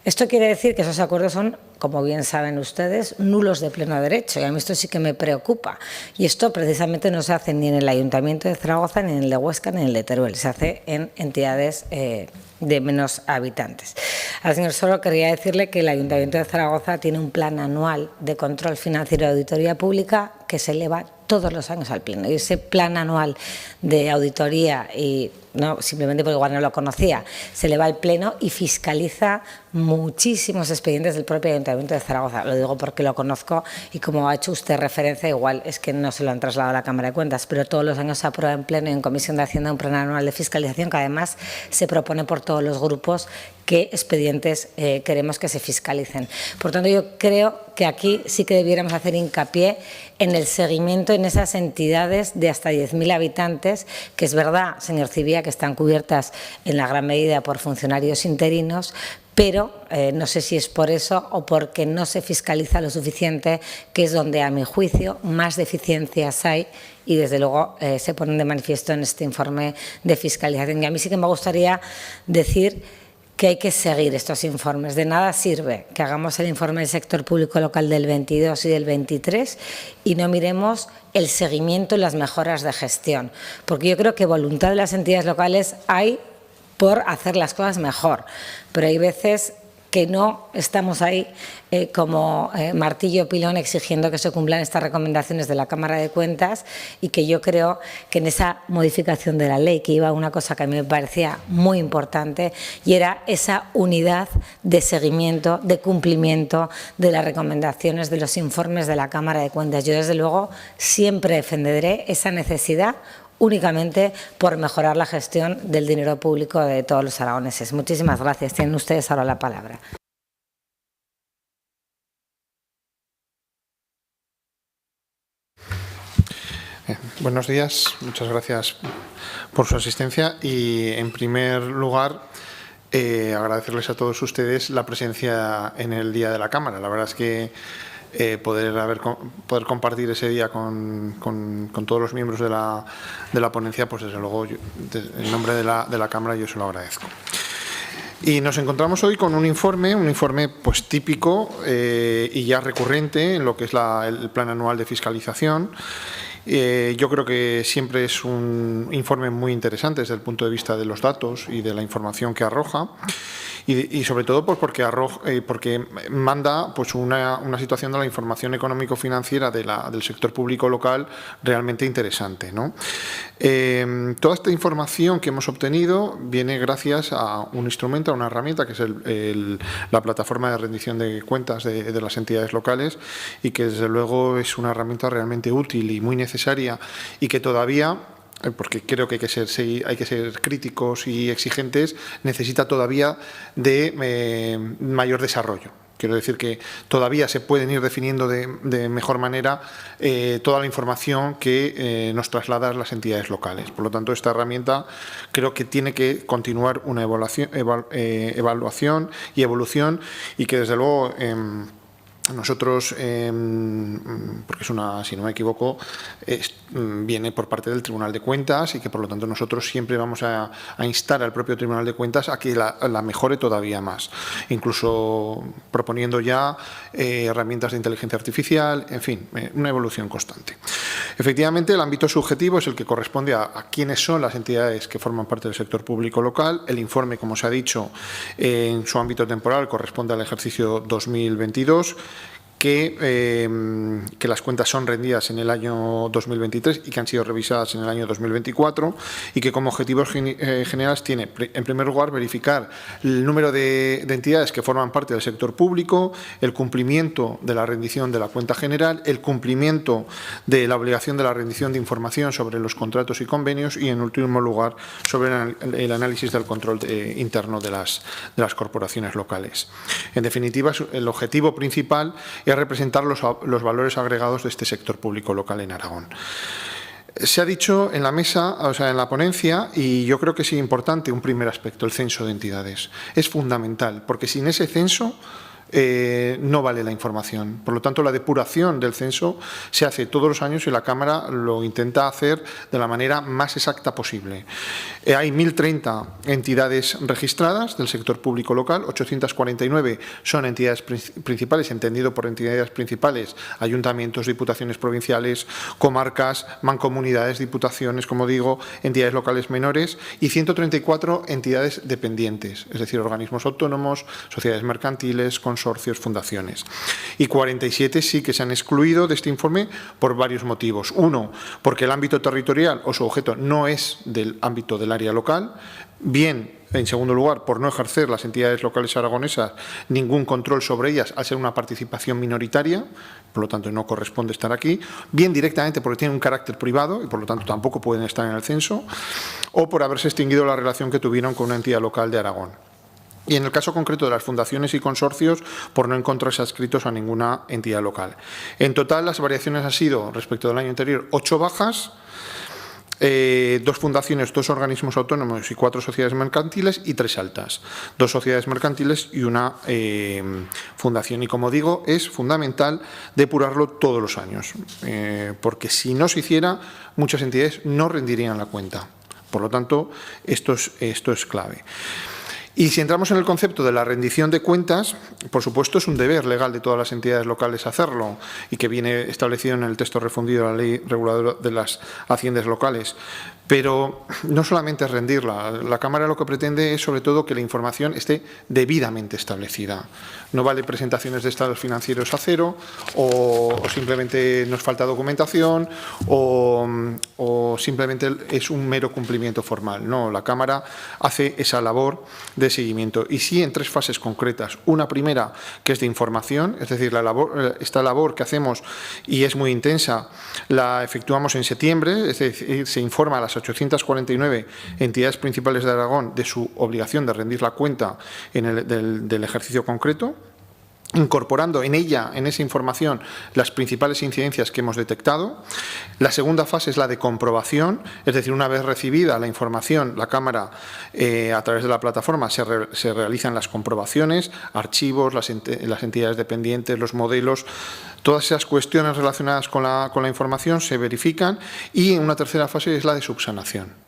Esto quiere decir que esos acuerdos son, como bien saben ustedes, nulos de pleno derecho, y a mí esto sí que me preocupa. Y esto precisamente no se hace ni en el Ayuntamiento de Zaragoza, ni en el de Huesca, ni en el de Teruel, se hace en entidades de menos habitantes. Al señor Soro quería decirle que el Ayuntamiento de Zaragoza tiene un plan anual de control financiero de auditoría pública que se eleva todos los años al Pleno. Y ese plan anual de auditoría, y no simplemente porque igual no lo conocía, se eleva al Pleno y fiscaliza muchísimos expedientes del propio Ayuntamiento de Zaragoza. Lo digo porque lo conozco y como ha hecho usted referencia, igual es que no se lo han trasladado a la Cámara de Cuentas, pero todos los años se aprueba en Pleno y en Comisión de Hacienda un plan anual de fiscalización que además se propone por todos los grupos qué expedientes queremos que se fiscalicen. Por tanto, yo creo que aquí sí que debiéramos hacer hincapié en el seguimiento en esas entidades de hasta 10.000 habitantes, que es verdad, señor Civía, que están cubiertas en la gran medida por funcionarios interinos, pero no sé si es por eso o porque no se fiscaliza lo suficiente, que es donde, a mi juicio, más deficiencias hay y, desde luego, se ponen de manifiesto en este informe de fiscalización. Y a mí sí que me gustaría decir que hay que seguir estos informes. De nada sirve que hagamos el informe del sector público local del 22 y del 23 y no miremos el seguimiento y las mejoras de gestión, porque yo creo que voluntad de las entidades locales hay por hacer las cosas mejor, pero hay veces que no estamos ahí como martillo pilón exigiendo que se cumplan estas recomendaciones de la Cámara de Cuentas, y que yo creo que en esa modificación de la ley que iba una cosa que a mí me parecía muy importante, y era esa unidad de seguimiento, de cumplimiento de las recomendaciones de los informes de la Cámara de Cuentas. Yo, desde luego, siempre defenderé esa necesidad únicamente por mejorar la gestión del dinero público de todos los aragoneses. Muchísimas gracias. Tienen ustedes ahora la palabra. Buenos días, muchas gracias por su asistencia y, en primer lugar, agradecerles a todos ustedes la presencia en el Día de la Cámara. La verdad es que poder compartir ese día con todos los miembros de la ponencia, pues desde luego, en nombre de la Cámara, yo se lo agradezco. Y nos encontramos hoy con un informe pues típico y ya recurrente en lo que es el plan anual de fiscalización. Yo creo que siempre es un informe muy interesante desde el punto de vista de los datos y de la información que arroja. Y sobre todo pues porque manda pues una situación de la información económico-financiera del sector público local realmente interesante, ¿no? Toda esta información que hemos obtenido viene gracias a un instrumento, a una herramienta que es la plataforma de rendición de cuentas de las entidades locales, y que desde luego es una herramienta realmente útil y muy necesaria, y que todavía, porque creo que hay que ser críticos y exigentes, necesita todavía de mayor desarrollo. Quiero decir que todavía se pueden ir definiendo de mejor manera toda la información que nos trasladan las entidades locales. Por lo tanto, esta herramienta creo que tiene que continuar una evaluación y evolución, y que desde luego nosotros, porque si no me equivoco, viene por parte del Tribunal de Cuentas, y que por lo tanto nosotros siempre vamos a instar al propio Tribunal de Cuentas a que la mejore todavía más, incluso proponiendo ya herramientas de inteligencia artificial, en fin, una evolución constante. Efectivamente, el ámbito subjetivo es el que corresponde a quiénes son las entidades que forman parte del sector público local. El informe, como se ha dicho, en su ámbito temporal corresponde al ejercicio 2022, que las cuentas son rendidas en el año 2023 y que han sido revisadas en el año 2024 y que como objetivos generales tiene, en primer lugar, verificar el número de entidades que forman parte del sector público, el cumplimiento de la rendición de la cuenta general, el cumplimiento de la obligación de la rendición de información sobre los contratos y convenios y, en último lugar, sobre el análisis del control interno de las corporaciones locales. En definitiva, el objetivo principal es representar los valores agregados de este sector público local en Aragón. Se ha dicho en la mesa, o sea, en la ponencia, y yo creo que es importante un primer aspecto, el censo de entidades. Es fundamental, porque sin ese censo no vale la información. Por lo tanto, la depuración del censo se hace todos los años y la Cámara lo intenta hacer de la manera más exacta posible. Hay 1.030 entidades registradas del sector público local, 849 son entidades principales, entendido por entidades principales, ayuntamientos, diputaciones provinciales, comarcas, mancomunidades, diputaciones, como digo, entidades locales menores, y 134 entidades dependientes, es decir, organismos autónomos, sociedades mercantiles, consorcios, fundaciones. Y 47 sí que se han excluido de este informe por varios motivos. Uno, porque el ámbito territorial o su objeto no es del ámbito del área local. Bien, en segundo lugar, por no ejercer las entidades locales aragonesas ningún control sobre ellas al ser una participación minoritaria, por lo tanto no corresponde estar aquí. Bien, directamente porque tienen un carácter privado y por lo tanto tampoco pueden estar en el censo, o por haberse extinguido la relación que tuvieron con una entidad local de Aragón. Y en el caso concreto de las fundaciones y consorcios, por no encontrarse adscritos a ninguna entidad local. En total, las variaciones han sido, respecto del año anterior, 8 bajas, 2 fundaciones, 2 organismos autónomos y 4 sociedades mercantiles y 3 altas. 2 sociedades mercantiles y una fundación. Y como digo, es fundamental depurarlo todos los años, porque si no se hiciera, muchas entidades no rendirían la cuenta. Por lo tanto, esto es clave. Y si entramos en el concepto de la rendición de cuentas, por supuesto es un deber legal de todas las entidades locales hacerlo y que viene establecido en el texto refundido de la Ley Reguladora de las Haciendas Locales. Pero no solamente es rendirla, la Cámara lo que pretende es sobre todo que la información esté debidamente establecida. No vale presentaciones de estados financieros a cero o simplemente nos falta documentación o simplemente es un mero cumplimiento formal. No, la Cámara hace esa labor de seguimiento y sí en 3 fases concretas. Una primera que es de información, es decir, esta labor que hacemos y es muy intensa la efectuamos en septiembre, es decir, se informa a las 849 entidades principales de Aragón de su obligación de rendir la cuenta del ejercicio concreto, incorporando en ella, en esa información, las principales incidencias que hemos detectado. La segunda fase es la de comprobación, es decir, una vez recibida la información, la Cámara, a través de la plataforma, se realizan las comprobaciones, archivos, las entidades dependientes, los modelos, todas esas cuestiones relacionadas con la información se verifican y en una tercera fase es la de subsanación.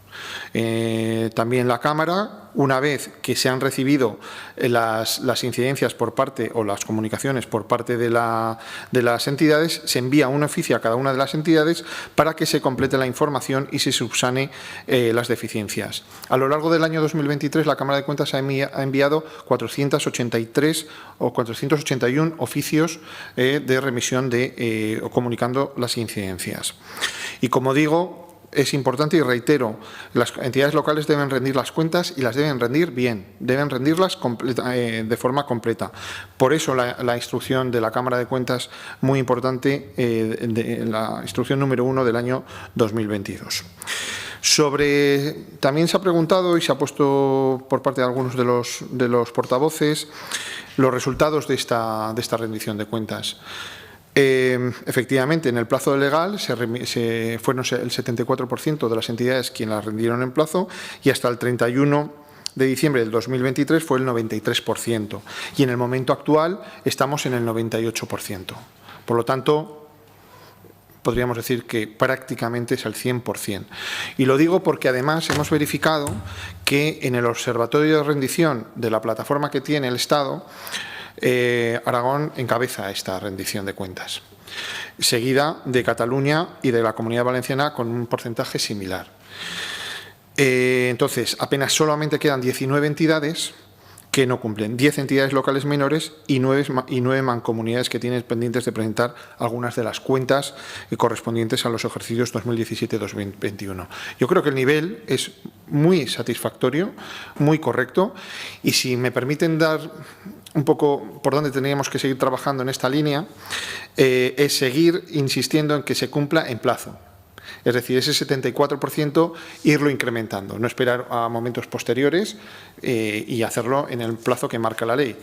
También la Cámara, una vez que se han recibido las incidencias por parte o las comunicaciones por parte de las entidades, se envía un oficio a cada una de las entidades para que se complete la información y se subsane las deficiencias. A lo largo del año 2023 la Cámara de Cuentas ha enviado 483 o 481 oficios de remisión o comunicando las incidencias. Y como digo, es importante y reitero, las entidades locales deben rendir las cuentas y las deben rendir bien, deben rendirlas de forma completa. Por eso la instrucción de la Cámara de Cuentas, muy importante, la instrucción número 1 del año 2022. También se ha preguntado y se ha puesto por parte de algunos de los portavoces los resultados de esta rendición de cuentas. Efectivamente, en el plazo legal fueron el 74% de las entidades quienes las rendieron en plazo y hasta el 31 de diciembre del 2023 fue el 93%. Y en el momento actual estamos en el 98%. Por lo tanto, podríamos decir que prácticamente es el 100%. Y lo digo porque además hemos verificado que en el observatorio de rendición de la plataforma que tiene el Estado, Aragón encabeza esta rendición de cuentas, seguida de Cataluña y de la Comunidad Valenciana con un porcentaje similar. Entonces, apenas solamente quedan 19 entidades que no cumplen, 10 entidades locales menores y 9 mancomunidades que tienen pendientes de presentar algunas de las cuentas correspondientes a los ejercicios 2017-2021. Yo creo que el nivel es muy satisfactorio, muy correcto, y si me permiten dar un poco por dónde tendríamos que seguir trabajando en esta línea, es seguir insistiendo en que se cumpla en plazo. Es decir, ese 74% irlo incrementando, no esperar a momentos posteriores y hacerlo en el plazo que marca la ley,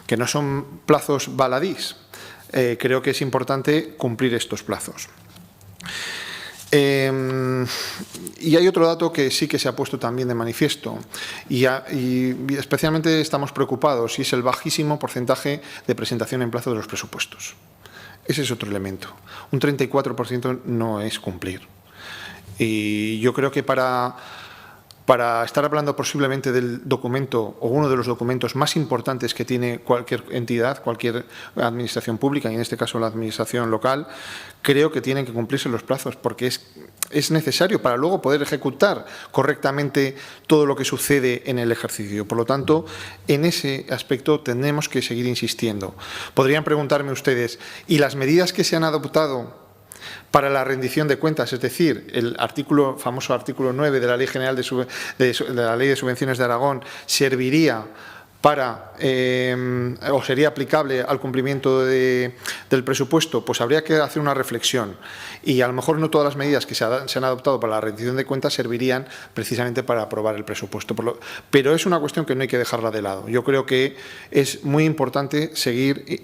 que no son plazos baladís. Creo que es importante cumplir estos plazos. Y hay otro dato que sí que se ha puesto también de manifiesto y especialmente estamos preocupados, y es el bajísimo porcentaje de presentación en plazo de los presupuestos. Ese es otro elemento. Un 34% no es cumplir. Y yo creo que para estar hablando posiblemente del documento o uno de los documentos más importantes que tiene cualquier entidad, cualquier administración pública, y en este caso la administración local, creo que tienen que cumplirse los plazos porque es necesario para luego poder ejecutar correctamente todo lo que sucede en el ejercicio. Por lo tanto, en ese aspecto tenemos que seguir insistiendo. Podrían preguntarme ustedes, ¿y las medidas que se han adoptado para la rendición de cuentas, es decir, el famoso artículo 9 de la Ley General de la Ley de Subvenciones de Aragón, serviría para o sería aplicable al cumplimiento del presupuesto? Pues habría que hacer una reflexión y a lo mejor no todas las medidas que se han adoptado para la rendición de cuentas servirían precisamente para aprobar el presupuesto. Pero es una cuestión que no hay que dejarla de lado. Yo creo que es muy importante seguir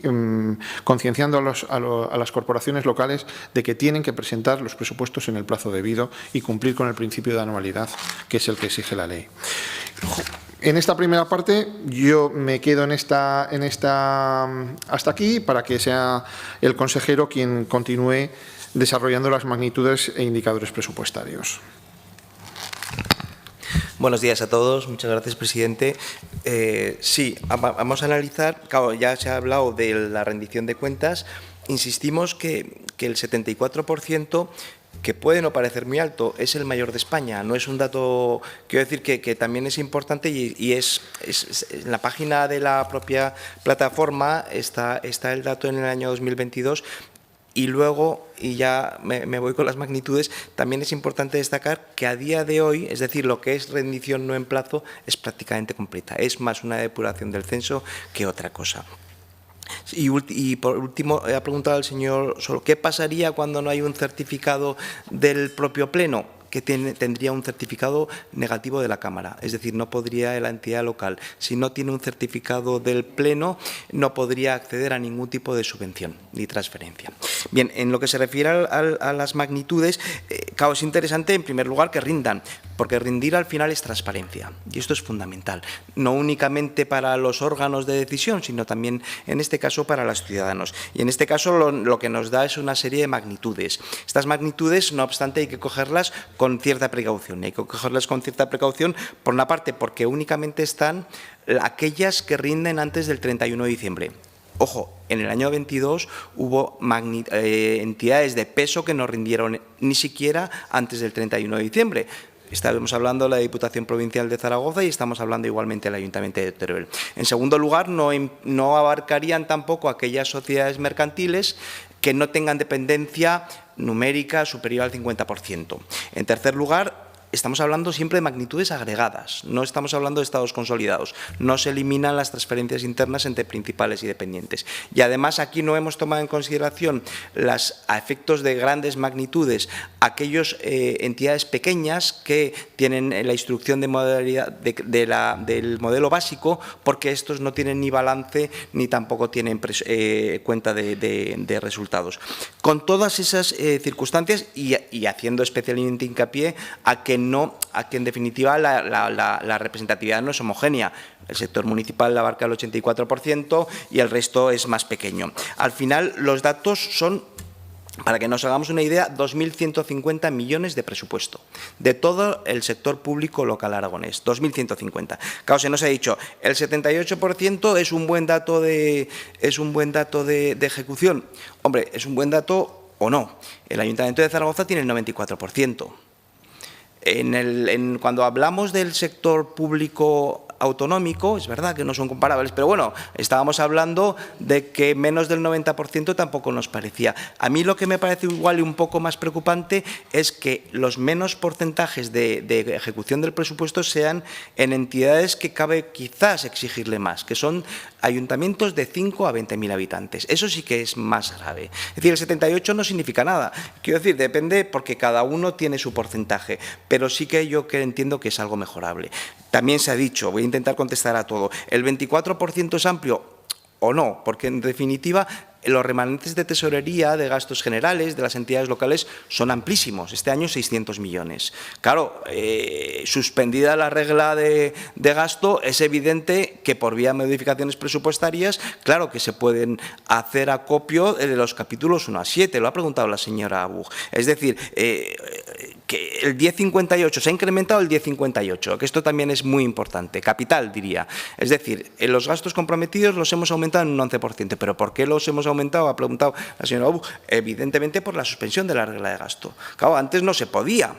concienciando a las corporaciones locales de que tienen que presentar los presupuestos en el plazo debido y cumplir con el principio de anualidad, que es el que exige la ley. En esta primera parte yo me quedo hasta aquí para que sea el consejero quien continúe desarrollando las magnitudes e indicadores presupuestarios. Buenos días a todos. Muchas gracias, presidente. Sí, vamos a analizar, claro, ya se ha hablado de la rendición de cuentas. Insistimos que el 74%, que puede no parecer muy alto, es el mayor de España. No es un dato, quiero decir que también es importante y es en la página de la propia plataforma está el dato en el año 2022. Y luego, y ya me voy con las magnitudes, también es importante destacar que a día de hoy, es decir, lo que es rendición no en plazo, es prácticamente completa. Es más una depuración del censo que otra cosa. Y por último, ha preguntado al señor Solo, ¿qué pasaría cuando no hay un certificado del propio Pleno? Que tendría un certificado negativo de la Cámara, es decir, no podría la entidad local, si no tiene un certificado del Pleno, no podría acceder a ningún tipo de subvención ni transferencia. Bien, en lo que se refiere a las magnitudes, claro, es interesante en primer lugar que rindan, porque rendir al final es transparencia, y esto es fundamental, no únicamente para los órganos de decisión, sino también, en este caso, para los ciudadanos. Y en este caso lo que nos da es una serie de magnitudes. Estas magnitudes, no obstante, hay que cogerlas con cierta precaución. Hay que cogerlas con cierta precaución, por una parte, porque únicamente están aquellas que rinden antes del 31 de diciembre. Ojo, en el año 22 hubo entidades de peso que no rindieron ni siquiera antes del 31 de diciembre. Estamos hablando de la Diputación Provincial de Zaragoza y estamos hablando igualmente del Ayuntamiento de Teruel. En segundo lugar, no abarcarían tampoco aquellas sociedades mercantiles que no tengan dependencia numérica superior al 50%. En tercer lugar, estamos hablando siempre de magnitudes agregadas, no estamos hablando de estados consolidados. No se eliminan las transferencias internas entre principales y dependientes. Y además aquí no hemos tomado en consideración a efectos de grandes magnitudes aquellas entidades pequeñas que tienen la instrucción de modalidad del modelo básico, porque estos no tienen ni balance ni tampoco tienen cuenta de resultados. Con todas esas circunstancias y haciendo especialmente hincapié a que en definitiva la representatividad no es homogénea. El sector municipal abarca el 84% y el resto es más pequeño. Al final, los datos son, para que nos hagamos una idea, 2.150 millones de presupuesto de todo el sector público local aragonés, 2.150. Claro, se nos ha dicho, el 78% es un buen dato de ejecución. Hombre, ¿es un buen dato o no? El Ayuntamiento de Zaragoza tiene el 94%. Cuando hablamos del sector público autonómico, es verdad que no son comparables, pero bueno, estábamos hablando de que menos del 90% tampoco nos parecía. A mí lo que me parece igual y un poco más preocupante es que los menos porcentajes de ejecución del presupuesto sean en entidades que cabe quizás exigirle más, que son ayuntamientos de 5 a 20.000 habitantes. Eso sí que es más grave. Es decir, el 78 no significa nada. Quiero decir, depende porque cada uno tiene su porcentaje, pero sí que yo entiendo que es algo mejorable. También se ha dicho, voy a intentar contestar a todo, ¿el 24% es amplio o no? Porque en definitiva los remanentes de tesorería, de gastos generales, de las entidades locales son amplísimos. Este año 600 millones. Claro, suspendida la regla de gasto, es evidente que por vía de modificaciones presupuestarias, claro que se pueden hacer acopio de los capítulos 1 a 7. Lo ha preguntado la señora Bug. Es decir, que el 10,58, se ha incrementado el 10,58, que esto también es muy importante, capital diría. Es decir, en los gastos comprometidos los hemos aumentado en un 11%, pero ¿por qué los hemos aumentado? Ha preguntado la señora Bug. Evidentemente por la suspensión de la regla de gasto. Claro, antes no se podía.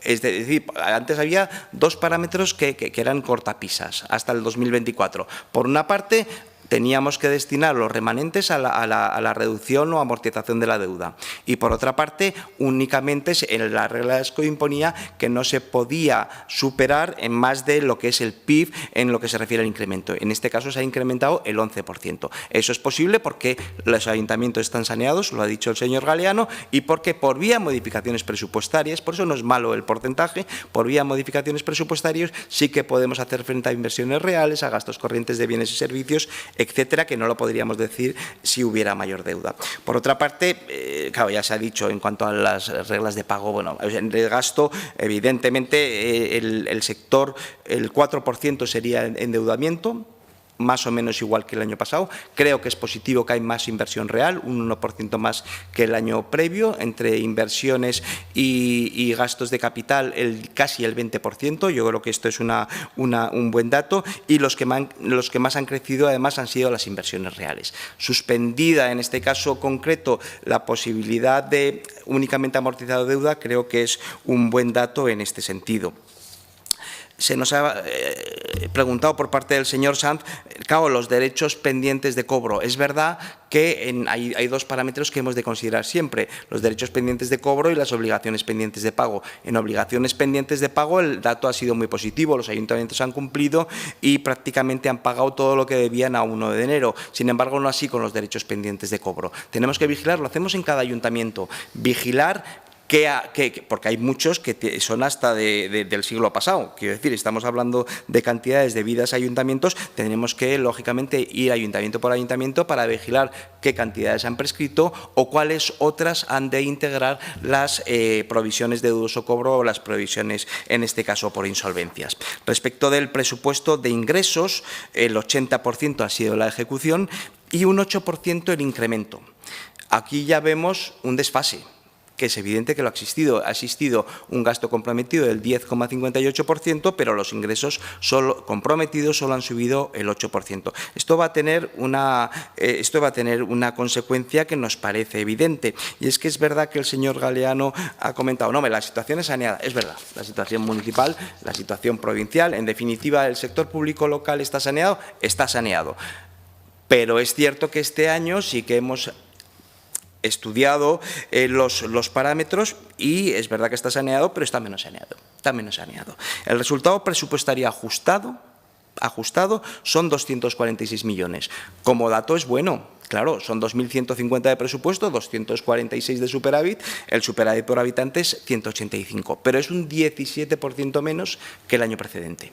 Es decir, antes había dos parámetros que eran cortapisas hasta el 2024. Por una parte, teníamos que destinar los remanentes a la reducción o amortización de la deuda. Y por otra parte, únicamente en la regla de gasto imponía que no se podía superar en más de lo que es el PIB en lo que se refiere al incremento. En este caso se ha incrementado el 11%. Eso es posible porque los ayuntamientos están saneados, lo ha dicho el señor Galeano, y porque por vía de modificaciones presupuestarias, por eso no es malo el porcentaje, por vía de modificaciones presupuestarias sí que podemos hacer frente a inversiones reales, a gastos corrientes de bienes y servicios, etcétera, que no lo podríamos decir si hubiera mayor deuda. Por otra parte, claro, ya se ha dicho en cuanto a las reglas de pago, bueno, en el gasto, evidentemente, el sector, el 4% sería endeudamiento, más o menos igual que el año pasado. Creo que es positivo que hay más inversión real, un 1% más que el año previo, entre inversiones y gastos de capital casi el 20%. Yo creo que esto es un buen dato, y los que más han crecido además han sido las inversiones reales. Suspendida en este caso concreto la posibilidad de únicamente amortizar deuda, creo que es un buen dato en este sentido. Se nos ha preguntado por parte del señor Sanz, claro, los derechos pendientes de cobro. Es verdad que hay dos parámetros que hemos de considerar siempre, los derechos pendientes de cobro y las obligaciones pendientes de pago. En obligaciones pendientes de pago el dato ha sido muy positivo, los ayuntamientos han cumplido y prácticamente han pagado todo lo que debían a 1 de enero. Sin embargo, no así con los derechos pendientes de cobro. Tenemos que vigilar, lo hacemos en cada ayuntamiento, vigilar porque hay muchos que son hasta del siglo pasado. Quiero decir, estamos hablando de cantidades debidas a ayuntamientos, tenemos que, lógicamente, ir ayuntamiento por ayuntamiento para vigilar qué cantidades han prescrito o cuáles otras han de integrar las provisiones de dudoso cobro o las provisiones, en este caso, por insolvencias. Respecto del presupuesto de ingresos, el 80% ha sido la ejecución y un 8% el incremento. Aquí ya vemos un desfase, que es evidente que lo ha existido un gasto comprometido del 10,58%, pero los ingresos comprometidos solo han subido el 8%. Esto va a tener una consecuencia que nos parece evidente, y es que es verdad que el señor Galeano ha comentado, no, la situación es saneada. Es verdad, la situación municipal, la situación provincial, en definitiva, el sector público local está saneado, pero es cierto que este año sí que hemos estudiado los parámetros y es verdad que está saneado, pero está menos saneado. El resultado presupuestario ajustado son 246 millones. Como dato es bueno. Claro, son 2.150 de presupuesto, 246 de superávit, el superávit por habitante es 185, pero es un 17% menos que el año precedente.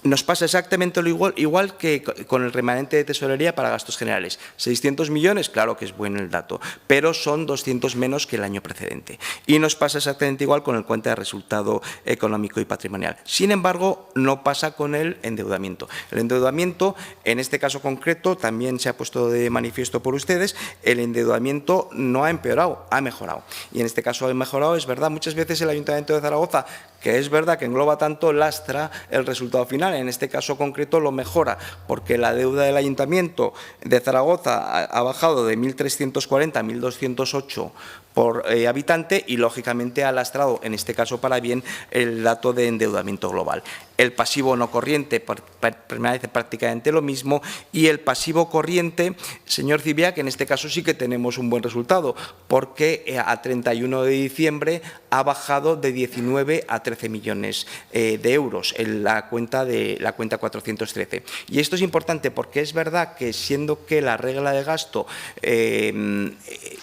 Nos pasa exactamente lo igual que con el remanente de tesorería para gastos generales. 600 millones, claro que es bueno el dato, pero son 200 menos que el año precedente. Y nos pasa exactamente igual con el cuenta de resultado económico y patrimonial. Sin embargo, no pasa con el endeudamiento. El endeudamiento, en este caso concreto, también se ha puesto de manifiesto por ustedes, el endeudamiento no ha empeorado, ha mejorado. Y en este caso ha mejorado, es verdad, muchas veces el Ayuntamiento de Zaragoza, que es verdad que engloba tanto, lastra el resultado final. En este caso concreto lo mejora, porque la deuda del Ayuntamiento de Zaragoza ha bajado de 1.340 a 1.208 por habitante y, lógicamente, ha lastrado, en este caso para bien, el dato de endeudamiento global. el pasivo no corriente permanece prácticamente lo mismo y el pasivo corriente, señor Zibiac, en este caso sí que tenemos un buen resultado, porque a 31 de diciembre ha bajado de 19 a 13 millones de euros en la cuenta 413. Y esto es importante porque es verdad que siendo que la regla de gasto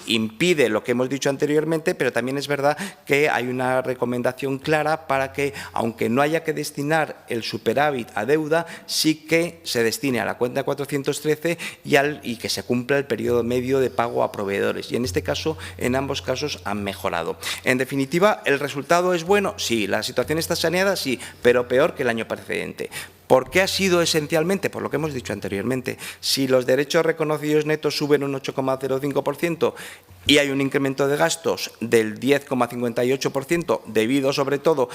impide lo que hemos dicho anteriormente, pero también es verdad que hay una recomendación clara para que, aunque no haya que destinar el superávit a deuda, sí que se destine a la cuenta 413 y que se cumpla el periodo medio de pago a proveedores. Y en este caso, en ambos casos, han mejorado. En definitiva, ¿el resultado es bueno? Sí. ¿La situación está saneada? Sí, pero peor que el año precedente. ¿Por qué ha sido esencialmente? Por lo que hemos dicho anteriormente. Si los derechos reconocidos netos suben un 8,05% y hay un incremento de gastos del 10,58%, debido sobre todo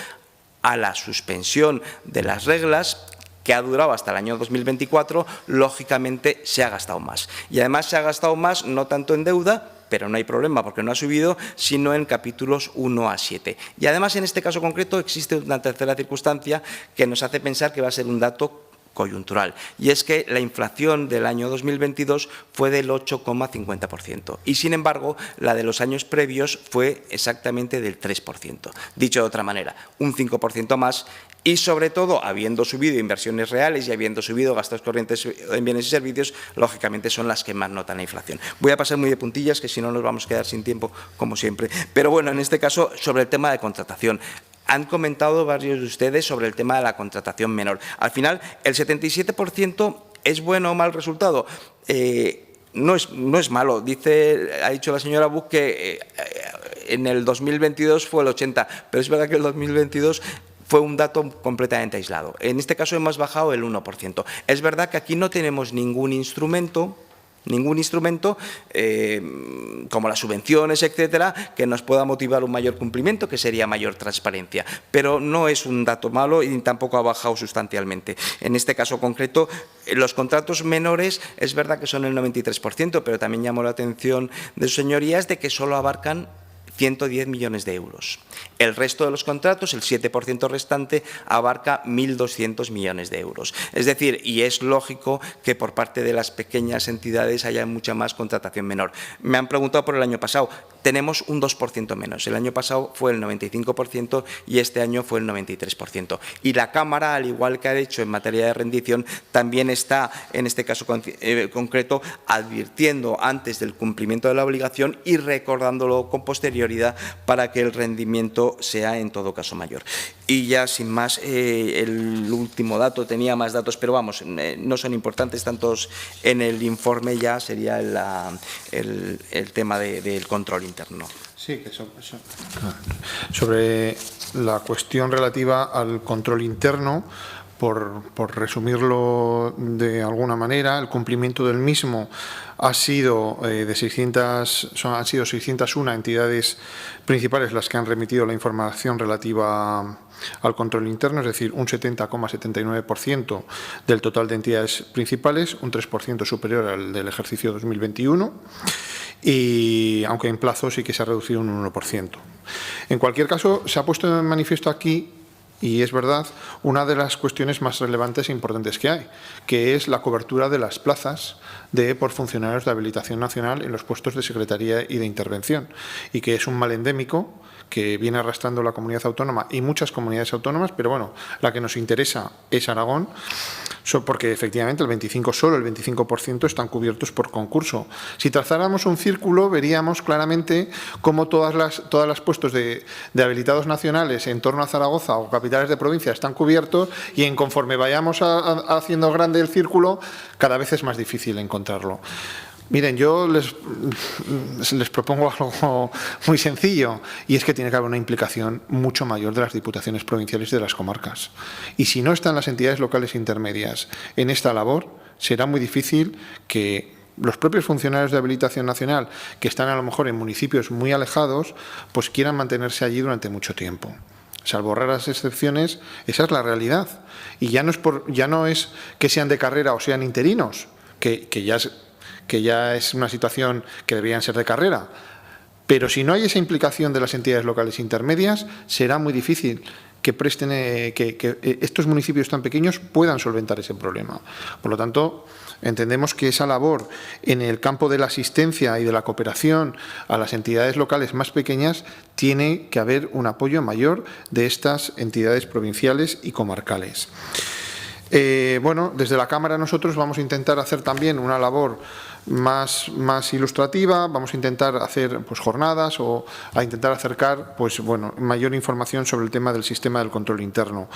a la suspensión de las reglas, que ha durado hasta el año 2024, lógicamente se ha gastado más. Y además se ha gastado más no tanto en deuda, pero no hay problema porque no ha subido, sino en capítulos 1 a 7. Y además en este caso concreto existe una tercera circunstancia que nos hace pensar que va a ser un dato coyuntural, y es que la inflación del año 2022 fue del 8,50% y, sin embargo, la de los años previos fue exactamente del 3%. Dicho de otra manera, un 5% más y, sobre todo, habiendo subido inversiones reales y habiendo subido gastos corrientes en bienes y servicios, lógicamente son las que más notan la inflación. Voy a pasar muy de puntillas, que si no nos vamos a quedar sin tiempo, como siempre. Pero bueno, en este caso, sobre el tema de contratación. Han comentado varios de ustedes sobre el tema de la contratación menor. Al final, ¿el 77% es bueno o mal resultado? No es malo. Ha dicho la señora Buch que en el 2022 fue el 80%, pero es verdad que el 2022 fue un dato completamente aislado. En este caso hemos bajado el 1%. Es verdad que aquí no tenemos ningún instrumento como las subvenciones, etcétera, que nos pueda motivar un mayor cumplimiento, que sería mayor transparencia. Pero no es un dato malo y tampoco ha bajado sustancialmente. En este caso concreto, los contratos menores es verdad que son el 93%, pero también llamó la atención de sus señorías de que solo abarcan 110 millones de euros. El resto de los contratos, el 7% restante, abarca 1.200 millones de euros. Es decir, y es lógico que por parte de las pequeñas entidades haya mucha más contratación menor. Me han preguntado por el año pasado. Tenemos un 2% menos. El año pasado fue el 95% y este año fue el 93%. Y la Cámara, al igual que ha hecho en materia de rendición, también está, en este caso concreto, advirtiendo antes del cumplimiento de la obligación y recordándolo con posterioridad para que el rendimiento sea en todo caso mayor. Y ya sin más, el último dato, tenía más datos, pero vamos, no son importantes, tantos en el informe, ya sería el tema del control interno. Sí, que sobre la cuestión relativa al control interno, por resumirlo de alguna manera, el cumplimiento del mismo ha sido han sido 601 entidades principales las que han remitido la información relativa al control interno, es decir, un 70,79% del total de entidades principales, un 3% superior al del ejercicio 2021, y aunque en plazo sí que se ha reducido un 1%. En cualquier caso, se ha puesto en manifiesto aquí, y es verdad, una de las cuestiones más relevantes e importantes que hay, que es la cobertura de las plazas por funcionarios de habilitación nacional en los puestos de secretaría y de intervención, y que es un mal endémico que viene arrastrando la comunidad autónoma y muchas comunidades autónomas, pero bueno, la que nos interesa es Aragón, porque efectivamente solo el 25% están cubiertos por concurso. Si trazáramos un círculo, veríamos claramente cómo todas las puestos de habilitados nacionales en torno a Zaragoza o capitales de provincia están cubiertos, y conforme vayamos haciendo grande el círculo, cada vez es más difícil encontrarlo. Miren, yo les propongo algo muy sencillo, y es que tiene que haber una implicación mucho mayor de las diputaciones provinciales y de las comarcas. Y si no están las entidades locales intermedias en esta labor, será muy difícil que los propios funcionarios de habilitación nacional, que están a lo mejor en municipios muy alejados, pues quieran mantenerse allí durante mucho tiempo. Salvo raras excepciones, esa es la realidad. Y ya no es que sean de carrera o sean interinos, que ya es una situación que deberían ser de carrera. Pero si no hay esa implicación de las entidades locales intermedias, será muy difícil presten, que estos municipios tan pequeños puedan solventar ese problema. Por lo tanto, entendemos que esa labor en el campo de la asistencia y de la cooperación a las entidades locales más pequeñas tiene que haber un apoyo mayor de estas entidades provinciales y comarcales. Bueno, desde la Cámara nosotros vamos a intentar hacer también una labor más ilustrativa, vamos a intentar hacer pues jornadas o a intentar acercar pues bueno, mayor información sobre el tema del sistema del control interno.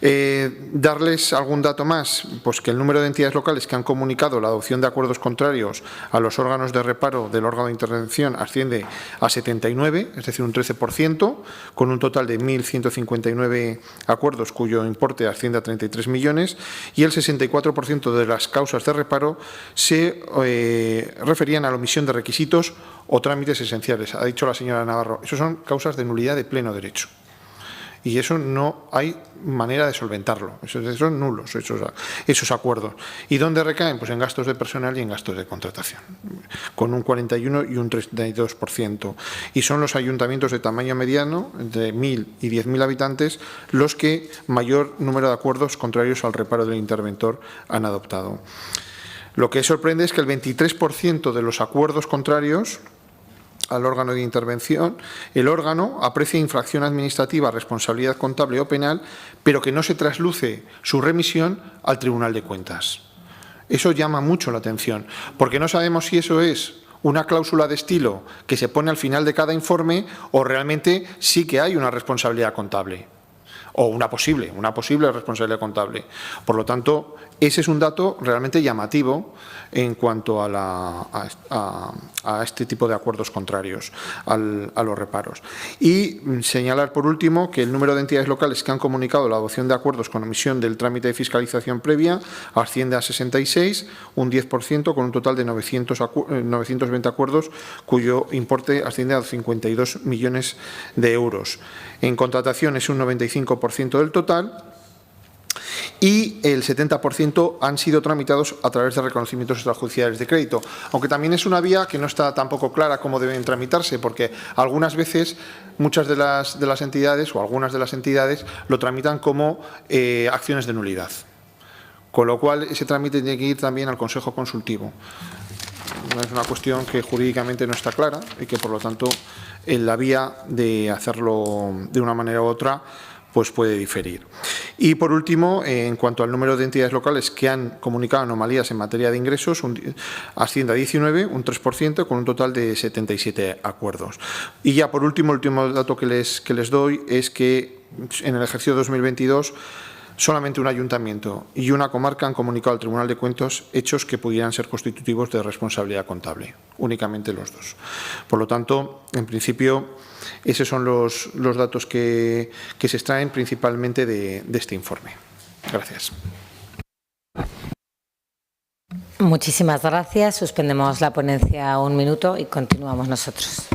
Darles algún dato más, pues que el número de entidades locales que han comunicado la adopción de acuerdos contrarios a los órganos de reparo del órgano de intervención asciende a 79, es decir, un 13%, con un total de 1.159 acuerdos cuyo importe asciende a 33 millones y el 64% de las causas de reparo se referían a la omisión de requisitos o trámites esenciales. Ha dicho la señora Navarro, eso son causas de nulidad de pleno derecho. Y eso no hay manera de solventarlo. Esos son nulos, esos acuerdos. ¿Y dónde recaen? Pues en gastos de personal y en gastos de contratación, con un 41 y un 32%. Y son los ayuntamientos de tamaño mediano, entre 1.000 y 10.000 habitantes, los que mayor número de acuerdos contrarios al reparo del interventor han adoptado. Lo que sorprende es que el 23% de los acuerdos contrarios al órgano de intervención, el órgano aprecia infracción administrativa, responsabilidad contable o penal, pero que no se trasluce su remisión al Tribunal de Cuentas. Eso llama mucho la atención, porque no sabemos si eso es una cláusula de estilo que se pone al final de cada informe o realmente sí que hay una responsabilidad contable. O una posible responsabilidad contable. Por lo tanto, ese es un dato realmente llamativo en cuanto a este tipo de acuerdos contrarios a los reparos. Y señalar, por último, que el número de entidades locales que han comunicado la adopción de acuerdos con omisión del trámite de fiscalización previa asciende a 66, un 10%, con un total de 920 acuerdos, cuyo importe asciende a 52 millones de euros. En contratación es un 95% del total y el 70% han sido tramitados a través de reconocimientos extrajudiciales de crédito, aunque también es una vía que no está tampoco clara cómo deben tramitarse, porque algunas veces muchas de las entidades o algunas de las entidades lo tramitan como acciones de nulidad, con lo cual ese trámite tiene que ir también al Consejo Consultivo. Es una cuestión que jurídicamente no está clara y que, por lo tanto, en la vía de hacerlo de una manera u otra pues puede diferir. Y, por último, en cuanto al número de entidades locales que han comunicado anomalías en materia de ingresos, asciende a 19, un 3%, con un total de 77 acuerdos. Y ya, por último, el último dato que les doy es que en el ejercicio 2022 solamente un ayuntamiento y una comarca han comunicado al Tribunal de Cuentas hechos que pudieran ser constitutivos de responsabilidad contable, únicamente los dos. Por lo tanto, en principio, esos son los datos que se extraen principalmente de este informe. Gracias. Muchísimas gracias. Suspendemos la ponencia un minuto y continuamos nosotros.